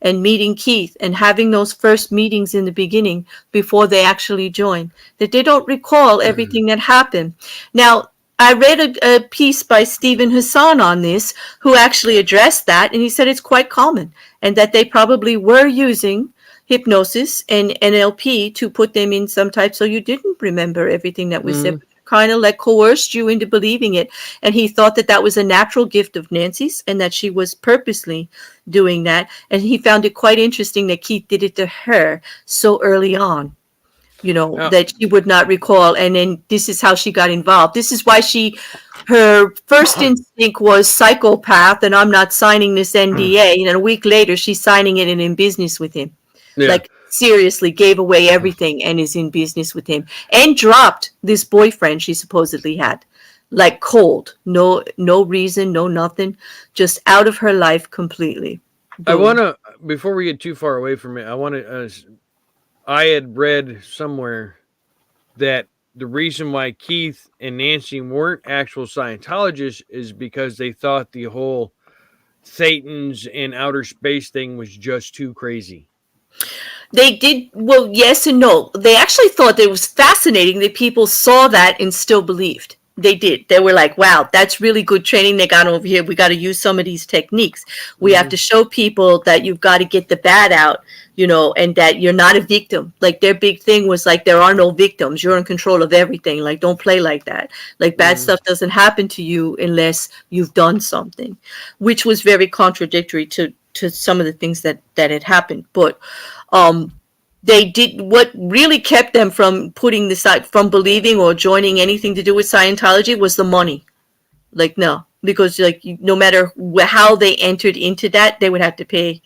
S2: and meeting Keith and having those first meetings in the beginning before they actually join, that they don't recall everything that happened. Now, I read a piece by Stephen Hassan on this, who actually addressed that, and he said it's quite common, and that they probably were using hypnosis and NLP to put them in some type, so you didn't remember everything that was said. Kind of like coerced you into believing it. And he thought that that was a natural gift of Nancy's, and that she was purposely doing that. And he found it quite interesting that Keith did it to her so early on, that she would not recall. And then this is how she got involved. This is why her first instinct was psychopath, and I'm not signing this NDA. And a week later, she's signing it and in business with him. Yeah. Like, seriously, gave away everything and is in business with him, and dropped this boyfriend she supposedly had, like cold, no reason, no nothing, just out of her life completely. Boom.
S1: I want to, before we get too far away from it, I had read somewhere that the reason why Keith and Nancy weren't actual Scientologists is because they thought the whole Thetans and outer space thing was just too crazy.
S2: They did, well, yes and no. They actually thought it was fascinating that people saw that and still believed. They did. They were like, wow, that's really good training they got over here. We got to use some of these techniques. We have to show people that you've got to get the bad out, and that you're not a victim. Like their big thing was like, there are no victims. You're in control of everything. Like, don't play like that. Like bad stuff doesn't happen to you unless you've done something, which was very contradictory to some of the things that had happened. But they did, what really kept them from from believing or joining anything to do with Scientology was the money. Like, no, because like no matter how they entered into that, they would have to pay,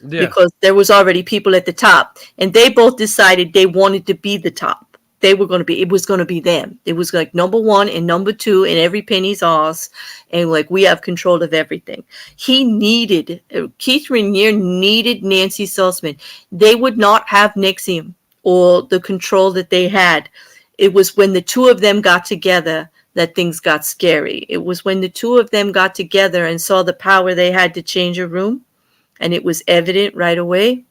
S2: because there was already people at the top, and they both decided they wanted to be the top. they were going to be, it was going to be them. It was like number one and number two, and every penny's ours. And like, we have control of everything. Keith Rainier needed Nancy Salzman. They would not have Nexium or the control that they had. It was when the two of them got together that things got scary. It was when the two of them got together and saw the power they had to change a room, and it was evident right away.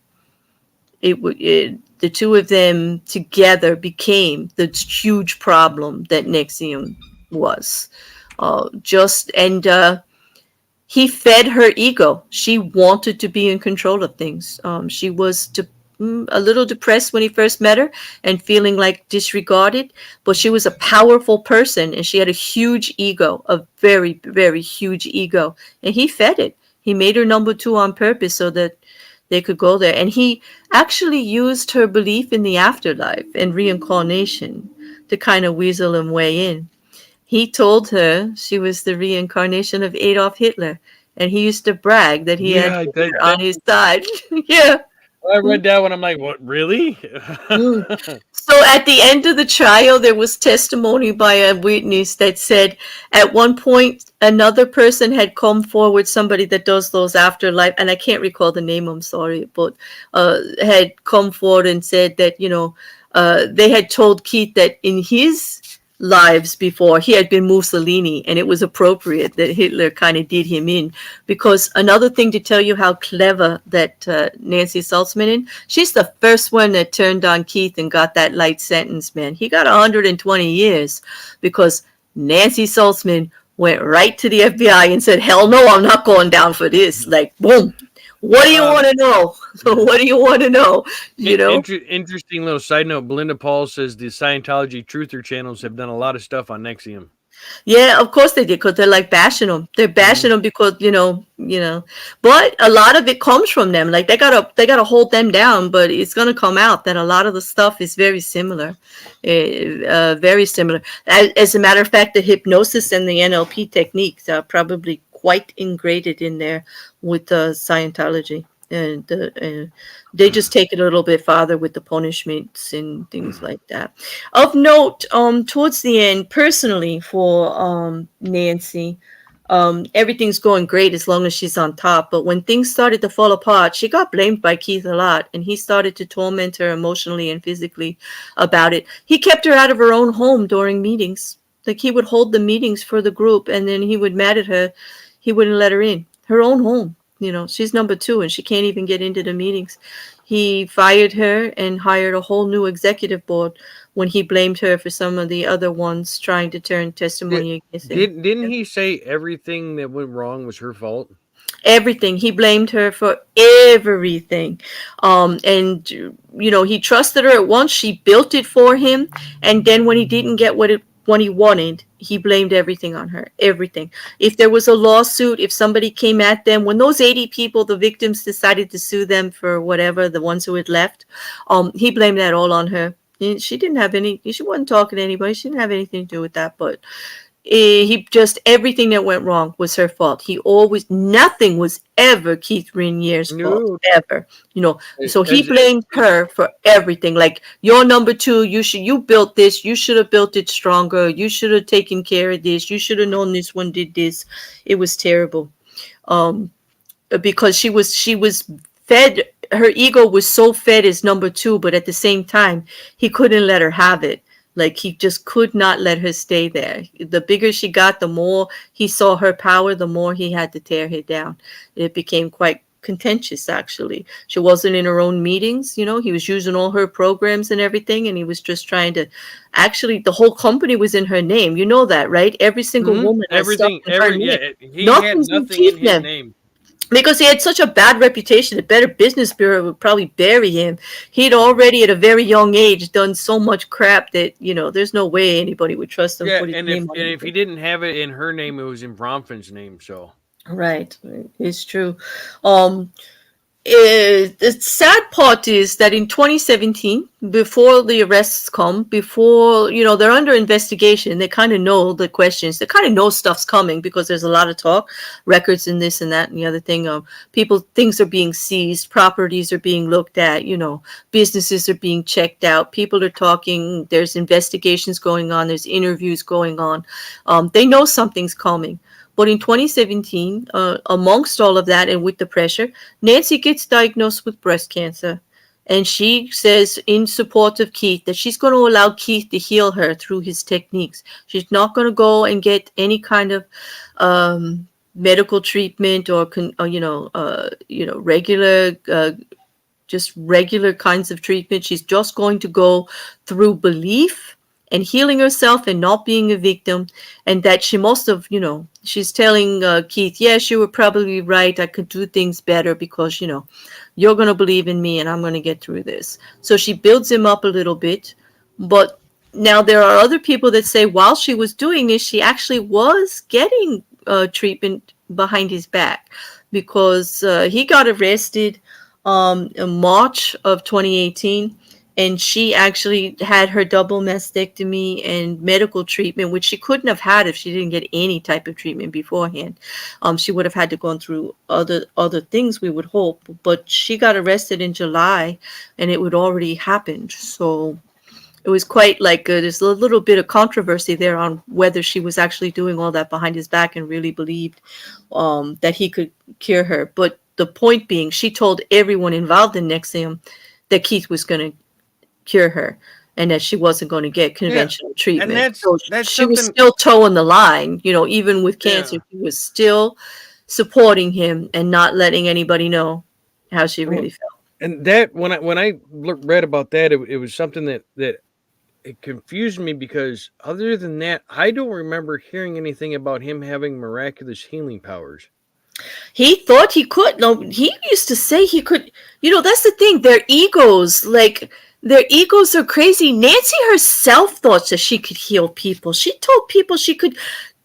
S2: The two of them together became the huge problem that Nexium was. He fed her ego. She wanted to be in control of things. She was a little depressed when he first met her and feeling like disregarded, but she was a powerful person, and she had a huge ego, a very, very huge ego, and he fed it. He made her number two on purpose so that they could go there. And he actually used her belief in the afterlife and reincarnation to kind of weasel him way in. He told her she was the reincarnation of Adolf Hitler, and he used to brag that he had Hitler on his side. Yeah.
S1: I read that one. I'm like, what, really?
S2: So at the end of the trial, there was testimony by a witness that said at one point another person had come forward, somebody that does those afterlife, and I can't recall the name, I'm sorry, but had come forward and said that, they had told Keith that in his lives before he had been Mussolini, and it was appropriate that Hitler kind of did him in. Because another thing to tell you how clever that Nancy Saltzman is, she's the first one that turned on Keith and got that light sentence, man. He got 120 years because Nancy Saltzman went right to the FBI and said, hell no, I'm not going down for this. Like, boom. What do you want to know? What do you want to know?
S1: Interesting little side note. Belinda Paul says the Scientology truther channels have done a lot of stuff on Nexium.
S2: Yeah, of course they did, because they're like bashing them. They're bashing them because But a lot of it comes from them. Like they gotta hold them down. But it's gonna come out that a lot of the stuff is very similar, very similar. As a matter of fact, the hypnosis and the NLP techniques are probably quite ingrained in there with Scientology, and they just take it a little bit farther with the punishments and things like that. Of note, towards the end, personally for Nancy, everything's going great as long as she's on top. But when things started to fall apart, she got blamed by Keith a lot, and he started to torment her emotionally and physically about it. He kept her out of her own home during meetings. Like, he would hold the meetings for the group, and then he would mad at her. He wouldn't let her in her own home. She's number two, and she can't even get into the meetings. He fired her and hired a whole new executive board when he blamed her for some of the other ones trying to turn testimony against him.
S1: Didn't he say everything that went wrong was her fault?
S2: Everything. He blamed her for everything. And he trusted her at once. She built it for him. And then when he didn't get what he wanted, he blamed everything on her. Everything. If there was a lawsuit, if somebody came at them, when those 80 people, the victims, decided to sue them for whatever, the ones who had left, he blamed that all on her. She didn't have she wasn't talking to anybody. She didn't have anything to do with that. But everything that went wrong was her fault. Nothing was ever Keith Rainier's fault, ever. So he blamed her for everything. Like, you're number two, you built this, you should have built it stronger, you should have taken care of this, you should have known this one did this. It was terrible. Because she was fed, her ego was so fed as number two, but at the same time, he couldn't let her have it. Like, he just could not let her stay there. The bigger she got, the more he saw her power, the more he had to tear her down. It became quite contentious, actually. She wasn't in her own meetings. He was using all her programs and everything, and he was just trying to, actually, the whole company was in her name. You know that, right? Every single woman has
S1: everything,
S2: stuff in her name.
S1: He had nothing in his name.
S2: Because he had such a bad reputation, the Better Business Bureau would probably bury him. He'd already, at a very young age, done so much crap that, there's no way anybody would trust him.
S1: Yeah, and if he didn't have it in her name, it was in Bronfman's name, so.
S2: Right. It's true. The sad part is that in 2017, before the arrests come, before, they're under investigation, they kind of know the questions. They kind of know stuff's coming because there's a lot of talk, records and this and that and the other thing. Things are being seized, properties are being looked at, businesses are being checked out. People are talking. There's investigations going on. There's interviews going on. They know something's coming. But in 2017, amongst all of that and with the pressure, Nancy gets diagnosed with breast cancer. And she says in support of Keith that she's going to allow Keith to heal her through his techniques. She's not going to go and get any kind of medical treatment or regular, just regular kinds of treatment. She's just going to go through belief and healing herself and not being a victim, and that she must have, she's telling Keith, yes, you were probably right. I could do things better because, you're going to believe in me and I'm going to get through this. So she builds him up a little bit. But now there are other people that say while she was doing this, she actually was getting treatment behind his back because he got arrested in March of 2018. And she actually had her double mastectomy and medical treatment, which she couldn't have had if she didn't get any type of treatment beforehand. She would have had to go through other things, we would hope. But she got arrested in July, and it would already happened. So it was quite like there's a little bit of controversy there on whether she was actually doing all that behind his back and really believed that he could cure her. But the point being, she told everyone involved in Nexium that Keith was going to cure her and that she wasn't going to get conventional treatment.
S1: And that's
S2: she was still toeing the line, even with cancer. She was still supporting him and not letting anybody know how she really felt.
S1: And that when I read about that, it was something that it confused me because other than that, I don't remember hearing anything about him having miraculous healing powers.
S2: He thought he could. No, he used to say he could. That's the thing. Their egos, their egos are crazy. Nancy herself thought that she could heal people. She told people she could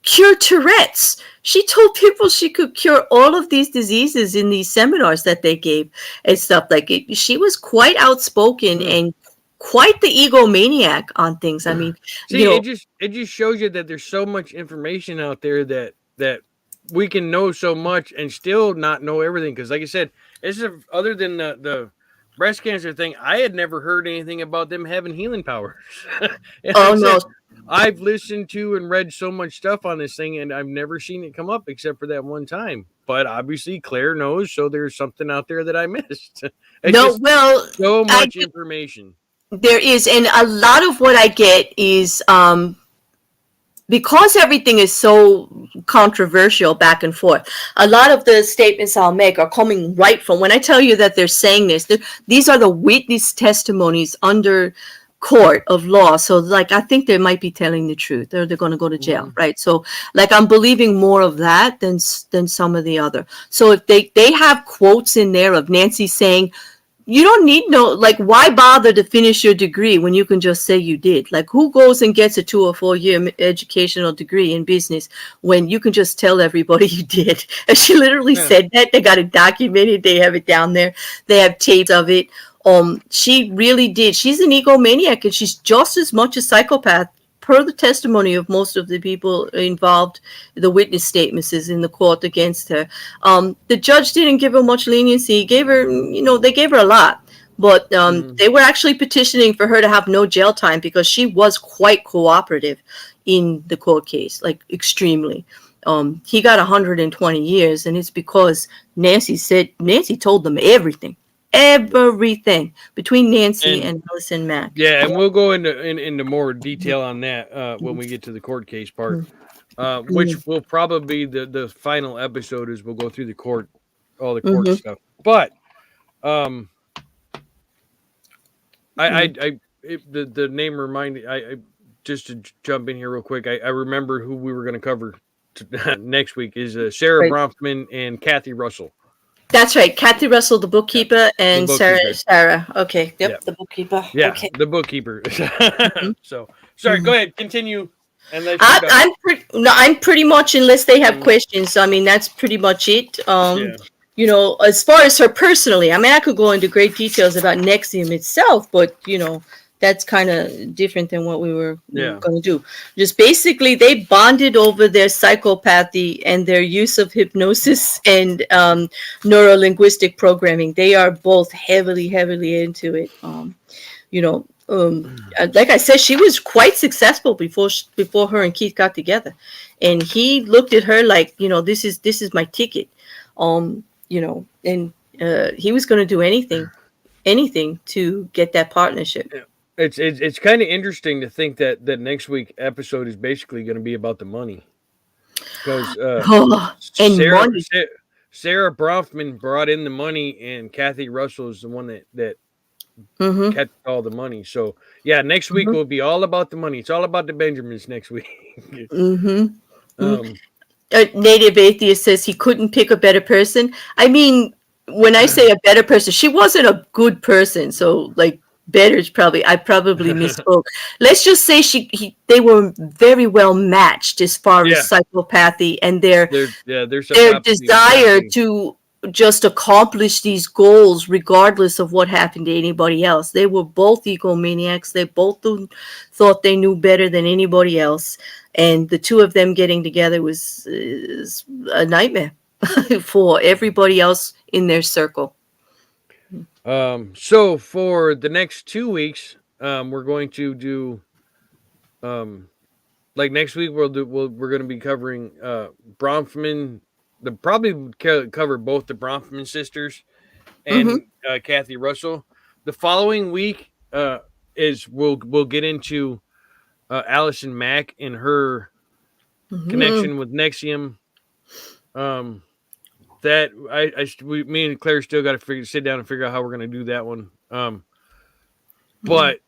S2: cure Tourette's. She told people she could cure all of these diseases in these seminars that they gave and stuff like it. She was quite outspoken and quite the egomaniac on things. I mean,
S1: see, it just shows you that there's so much information out there that we can know so much and still not know everything. Because, like I said, other than the breast cancer thing, I had never heard anything about them having healing powers.
S2: No.
S1: I've listened to and read so much stuff on this thing, and I've never seen it come up except for that one time. But obviously, Claire knows, so there's something out there that I missed. So much information.
S2: There is, and a lot of what I get is because everything is so controversial back and forth, a lot of the statements I'll make are coming right from when I tell you that they're saying this. These are the witness testimonies under court of law. So I think they might be telling the truth. They're going to go to jail, right? So I'm believing more of that than some of the other. So if they have quotes in there of Nancy saying, you don't need why bother to finish your degree when you can just say you did? Who goes and gets a 2 or 4 year educational degree in business when you can just tell everybody you did? And she literally said that. They got it documented. They have it down there. They have tapes of it. She really did. She's an egomaniac, and she's just as much a psychopath, per the testimony of most of the people involved. The witness statements is in the court against her. The judge didn't give her much leniency. He gave her, they gave her a lot, but they were actually petitioning for her to have no jail time because she was quite cooperative in the court case, extremely. He got 120 years, and it's because Nancy told them everything between Nancy and Allison Mack.
S1: Yeah, and we'll go into more detail on that when we get to the court case part, which will probably be the final episode. Is we'll go through all the court stuff. But the name reminded I just to jump in here real quick. I remember who we were going to cover next week is Sarah Bronfman and Kathy Russell.
S2: That's right. Kathy Russell, the bookkeeper, and Sarah. Okay. Yep. The bookkeeper.
S1: Yeah.
S2: Okay.
S1: The bookkeeper. So sorry, go ahead. Continue. And
S2: I'm pretty much, unless they have questions. I mean, that's pretty much it. you know, as far as her personally, I mean, I could go into great details about Nexium itself, but you know, that's kind of different than what we were
S1: Yeah.
S2: going to do. Just basically, they bonded over their psychopathy and their use of hypnosis and neuro-linguistic programming. They are both heavily, heavily into it. You know, like I said, she was quite successful before her and Keith got together, and he looked at her like, you know, this is my ticket. You know, and he was going to do anything to get that partnership.
S1: Yeah. It's kind of interesting to think that next week episode is basically going to be about the money because
S2: Oh, and money.
S1: Sarah Bronfman brought in the money and Kathy Russell is the one that
S2: Mm-hmm,
S1: kept all the money. So yeah, next week
S2: mm-hmm,
S1: will be all about the money. It's all about the Benjamins next week.
S2: mm-hmm.
S1: um,
S2: A native atheist says he couldn't pick a better person. I mean, when I say a better person, she wasn't a good person. So like better is I probably misspoke. Let's just say they were very well matched as far as
S1: yeah,
S2: psychopathy and their
S1: they're
S2: their
S1: psychopathy and
S2: desire
S1: psyche.
S2: to just accomplish these goals regardless of what happened to anybody else. They were both egomaniacs. They both thought they knew better than anybody else. And the two of them getting together was a nightmare for everybody else in their circle.
S1: So for the next 2 weeks, we're going to do um like next week we're going to be covering Bronfman. The probably cover both the Bronfman sisters
S2: Mm-hmm.
S1: and Kathy Russell. The following week is we'll get into Allison Mack and her
S2: Mm-hmm.
S1: connection with Nexium. Um, that me and Claire still got to sit down and figure out how we're going to do that one. But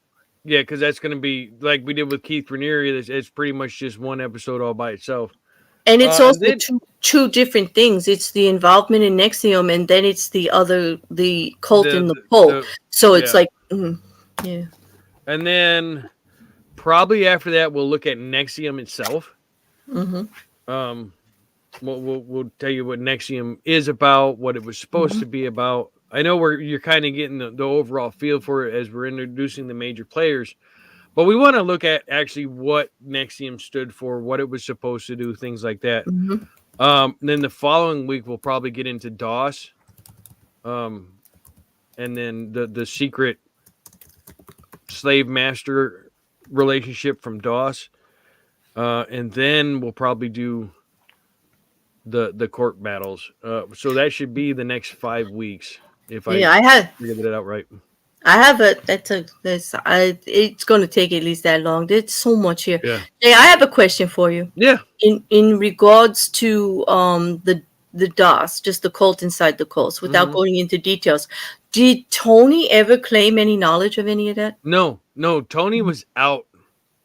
S1: yeah, because that's going to be like we did with Keith Raniere. It's pretty much just one episode all by itself.
S2: And it's
S1: And
S2: also
S1: then
S2: two different things. It's the involvement in Nexium, and then it's the cult in the pole.
S1: the
S2: So it's
S1: yeah,
S2: like, yeah.
S1: and then probably after that we'll look at Nexium itself.
S2: Mm-hmm.
S1: Um, we'll tell you what Nexium is about, what it was supposed
S2: Mm-hmm.
S1: to be about. I know you're kind of getting the overall feel for it as we're introducing the major players, but we want to look at actually what Nexium stood for, what it was supposed to do, things like that.
S2: Mm-hmm.
S1: Then the following week we'll probably get into DOS, and then the secret slave master relationship from DOS, and then we'll probably do the court battles. So that should be the next 5 weeks if I
S2: Yeah,
S1: figured it out right.
S2: I have a that's it's going to take at least that long. There's so much here.
S1: Yeah.
S2: Hey, I have a question for you.
S1: Yeah.
S2: In regards to the DOS, just the cult inside the cults, without
S1: Mm-hmm.
S2: going into details. Did Toni ever claim any knowledge of any of that?
S1: No. Toni
S2: Mm-hmm.
S1: was out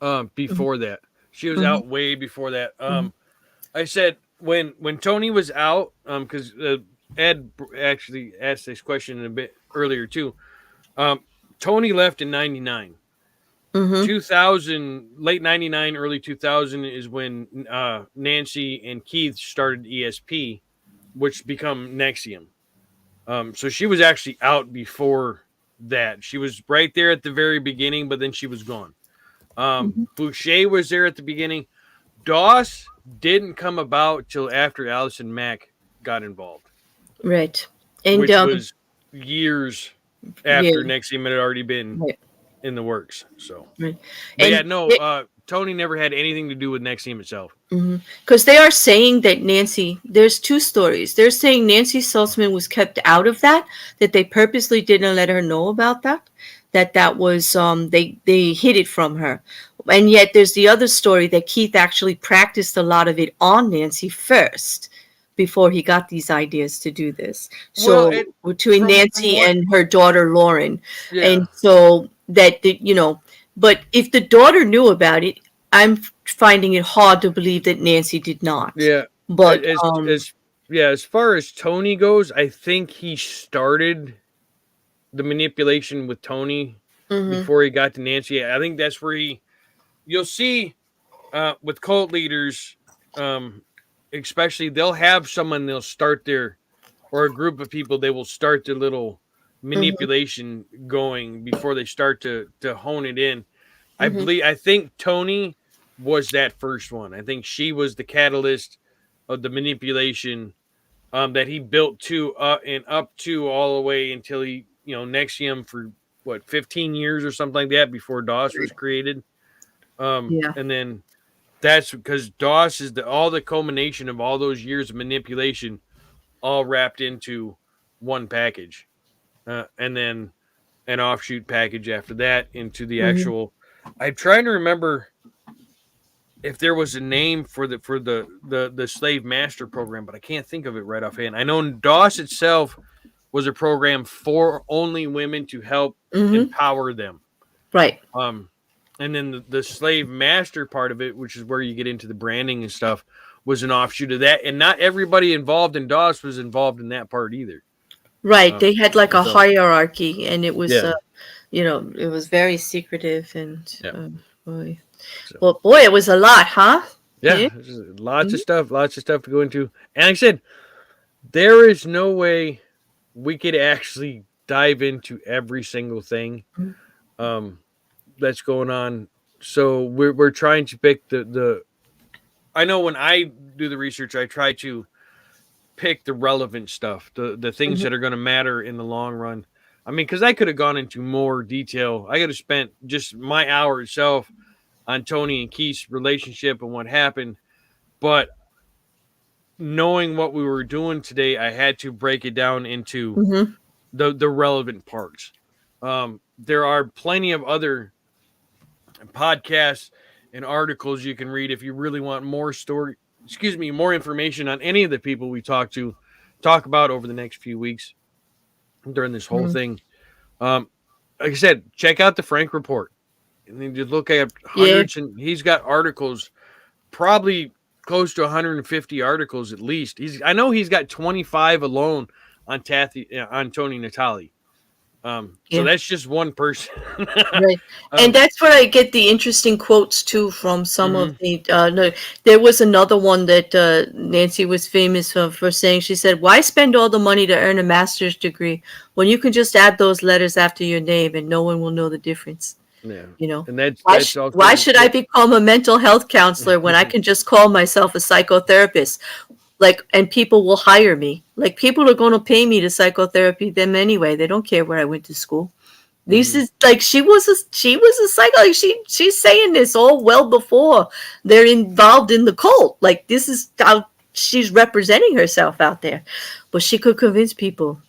S2: Mm-hmm.
S1: before that. She was
S2: Mm-hmm.
S1: out way before that.
S2: Mm-hmm.
S1: I said when Toni was out, because Ed actually asked this question a bit earlier too. Toni left in '99.
S2: Mm-hmm.
S1: 2000, late 99, early 2000 is when Nancy and Keith started ESP, which become Nexium. So she was actually out before that. She was right there at the very beginning, but then she was gone.
S2: Mm-hmm.
S1: Boucher was there at the beginning. Doss didn't come about till after Allison Mack got involved,
S2: Right. And
S1: which was years
S2: yeah,
S1: after Nexium had already been
S2: right,
S1: in the works. So,
S2: right.
S1: but yeah,
S2: And
S1: no, Toni never had anything to do with Nexium itself.
S2: because they are saying that Nancy, there's two stories. They're saying Nancy Salzman was kept out of that they purposely didn't let her know about that was they hid it from her. And yet there's the other story that Keith actually practiced a lot of it on Nancy first before he got these ideas to do this.
S1: Well,
S2: So between
S1: from
S2: Nancy
S1: what,
S2: and her daughter Lauren,
S1: yeah,
S2: and so you know, but if the daughter knew about it, I'm finding it hard to believe that Nancy did not.
S1: yeah,
S2: But
S1: as yeah, as far as Toni goes, I think he started the manipulation with Toni
S2: mhm,
S1: before he got to Nancy. I think that's where you'll see with cult leaders, especially they'll have someone they'll start their or a group of people, they will start the little
S2: Mm-hmm.
S1: manipulation going before they start to hone it in.
S2: Mm-hmm.
S1: I think Toni was that first one. I think she was the catalyst of the manipulation that he built to and up to all the way until he, Nexium for what 15 years or something like that before DOS was created.
S2: Yeah.
S1: And then that's because DOS is all the culmination of all those years of manipulation, all wrapped into one package, and then an offshoot package after that into the
S2: Mm-hmm.
S1: actual. I'm trying to remember if there was a name for the slave master program, but I can't think of it right offhand. I know DOS itself was a program for only women to help
S2: Mm-hmm.
S1: empower them.
S2: Right.
S1: And then the slave master part of it, which is where you get into the branding and stuff, was an offshoot of that. And not everybody involved in DOS was involved in that part either.
S2: Right. They had like a
S1: So
S2: hierarchy, and it was,
S1: yeah,
S2: it was very secretive, and
S1: yeah.
S2: boy,
S1: So,
S2: well, boy, it was a lot, huh?
S1: yeah,
S2: Yeah.
S1: lots of stuff to go into. And like I said, there is no way we could actually dive into every single thing that's going on. So we're trying to pick the. I know when I do the research, I try to pick the relevant stuff, the things
S2: Mm-hmm.
S1: that are going to matter in the long run. I mean, because I could have gone into more detail. I could have spent just my hour itself on Toni and Keith's relationship and what happened, but knowing what we were doing today, I had to break it down into
S2: Mm-hmm.
S1: the relevant parts. There are plenty of other podcasts and articles you can read if you really want more more information on any of the people we talk about over the next few weeks during this whole
S2: Mm-hmm.
S1: thing. Like I said, check out the Frank report. And then you look at
S2: Yeah.
S1: hundreds, and he's got articles, probably close to 150 articles at least. I know he's got 25 alone on Toni Natali. So
S2: Yeah.
S1: that's just one person.
S2: Right. And
S1: um,
S2: that's where I get the interesting quotes too from some of
S1: mhm.
S2: the. No, there was another one that Nancy was famous for saying. She said, "Why spend all the money to earn a master's degree when you can just add those letters after your name and no one will know the difference?"
S1: Yeah,
S2: You know,
S1: and that's
S2: why
S1: also
S2: should I become a mental health counselor when I can just call myself a psychotherapist? Like, and people will hire me. Like, people are going to pay me to psychotherapy them anyway. They don't care where I went to school. This
S1: Mhm.
S2: is like she was a psycho. Like she's saying this all well before they're involved in the cult. Like, this is how she's representing herself out there. But she could convince people.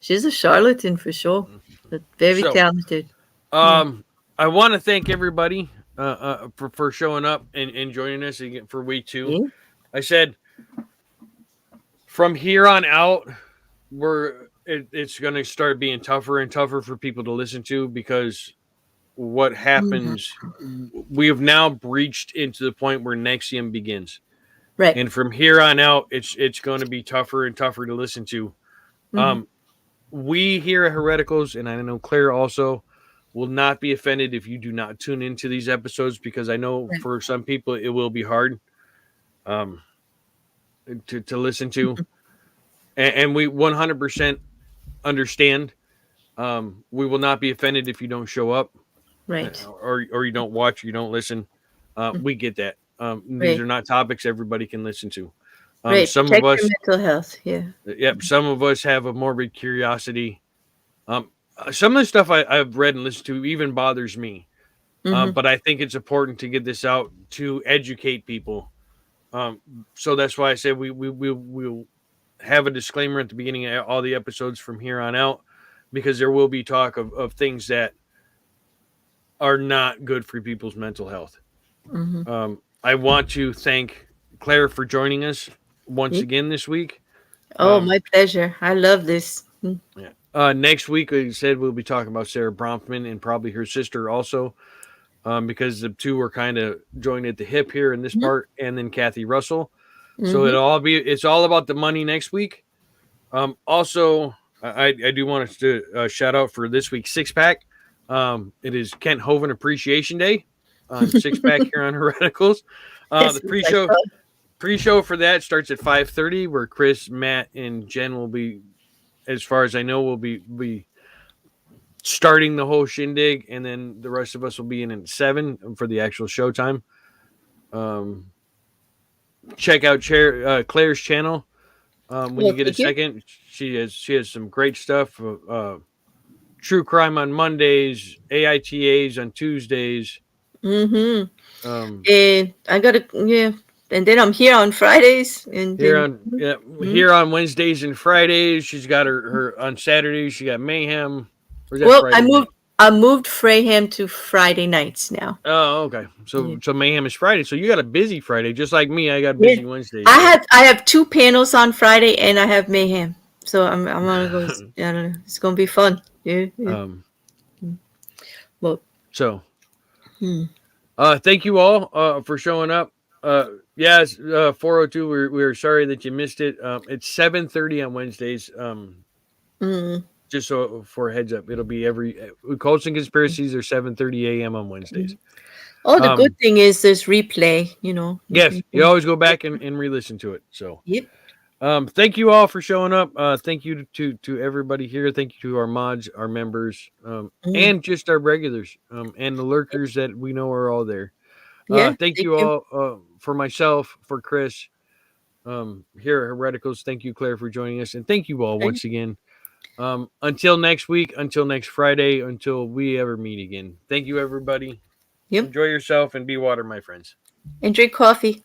S2: She's a charlatan for sure. But very
S1: So,
S2: talented. Yeah.
S1: um, I want to thank everybody for showing up and joining us again for week 2.
S2: Yeah.
S1: I said from here on out, it's going to start being tougher and tougher for people to listen to because what
S2: Mhm.
S1: happens, we have now breached into the point where Nexium begins,
S2: Right.
S1: and from here on out, it's going to be tougher and tougher to listen to.
S2: Hmm.
S1: Um, we here at Hereticals, and I know Claire also, will not be offended if you do not tune into these episodes because I know
S2: Right.
S1: for some people it will be hard um, to listen to, and we 100% understand. We will not be offended if you don't show up,
S2: Right.
S1: or you don't watch, you don't listen. We get that. These
S2: Right.
S1: are not topics everybody can listen to.
S2: Right.
S1: Some of
S2: Protect your
S1: us,
S2: mental health. Yeah.
S1: yep, some of us have a morbid curiosity. Some of the stuff I've read and listened to even bothers me.
S2: Hmm.
S1: But I think it's important to get this out to educate people. Um, so that's why I said we'll have a disclaimer at the beginning of all the episodes from here on out, because there will be talk of things that are not good for people's mental health.
S2: Hmm.
S1: I want to thank Claire for joining us once
S2: Yeah.
S1: again this week.
S2: Oh,
S1: Um,
S2: my pleasure. I love this. Mm.
S1: yeah. Next week, like I said, we'll be talking about Sarah Bronfman and probably her sister also, because the two are kind of joined at the hip here in this part, and then Kathy Russell. So
S2: Mm-hmm.
S1: it's all about the money next week. Also, I do want to shout out for this week's six pack. It is Kent Hovind Appreciation Day on six pack here on Hereticals.
S2: This
S1: The
S2: is like
S1: pre-show
S2: fun.
S1: Pre-show for that starts at 5:30, where Chris, Matt, and Jen will be, as far as I know, will be starting the whole shindig, and then the rest of us will be in at 7 for the actual showtime. Check out Claire's channel when you get a second. She has some great stuff. True crime on Mondays, AITAs on Tuesdays.
S2: And I gotta and then I'm here on Fridays and
S1: here
S2: on
S1: Wednesdays and Fridays. She's got her on Saturdays. She got Mayhem.
S2: Well, I moved Frayham to Friday nights now.
S1: Oh, okay. So Mayhem is Friday. So you got a busy Friday, just like me. I got busy Wednesday.
S2: I have 2 panels on Friday, and I have Mayhem. So I'm gonna go. I don't know. It's gonna be fun. Yeah. Well.
S1: So. Thank you all for showing up. Yes, 402. We're sorry that you missed it. It's 7:30 on Wednesdays. Just so for a heads up, it'll be Cults and Conspiracies are 7:30 a.m. on Wednesdays.
S2: Oh, the good thing is there's replay.
S1: Yes, you always go back and re-listen to it. So.
S2: Yep.
S1: Thank you all for showing up. Thank you to everybody here. Thank you to our mods, our members, and just our regulars, and the lurkers that we know are all there. Thank you all for myself, for Chris, here at Hereticals. Thank you, Claire, for joining us, and thank you all once again. Until next week, until next Friday, until we ever meet again. Thank you, everybody.
S2: Yep.
S1: Enjoy yourself and be water, my friends.
S2: And drink coffee.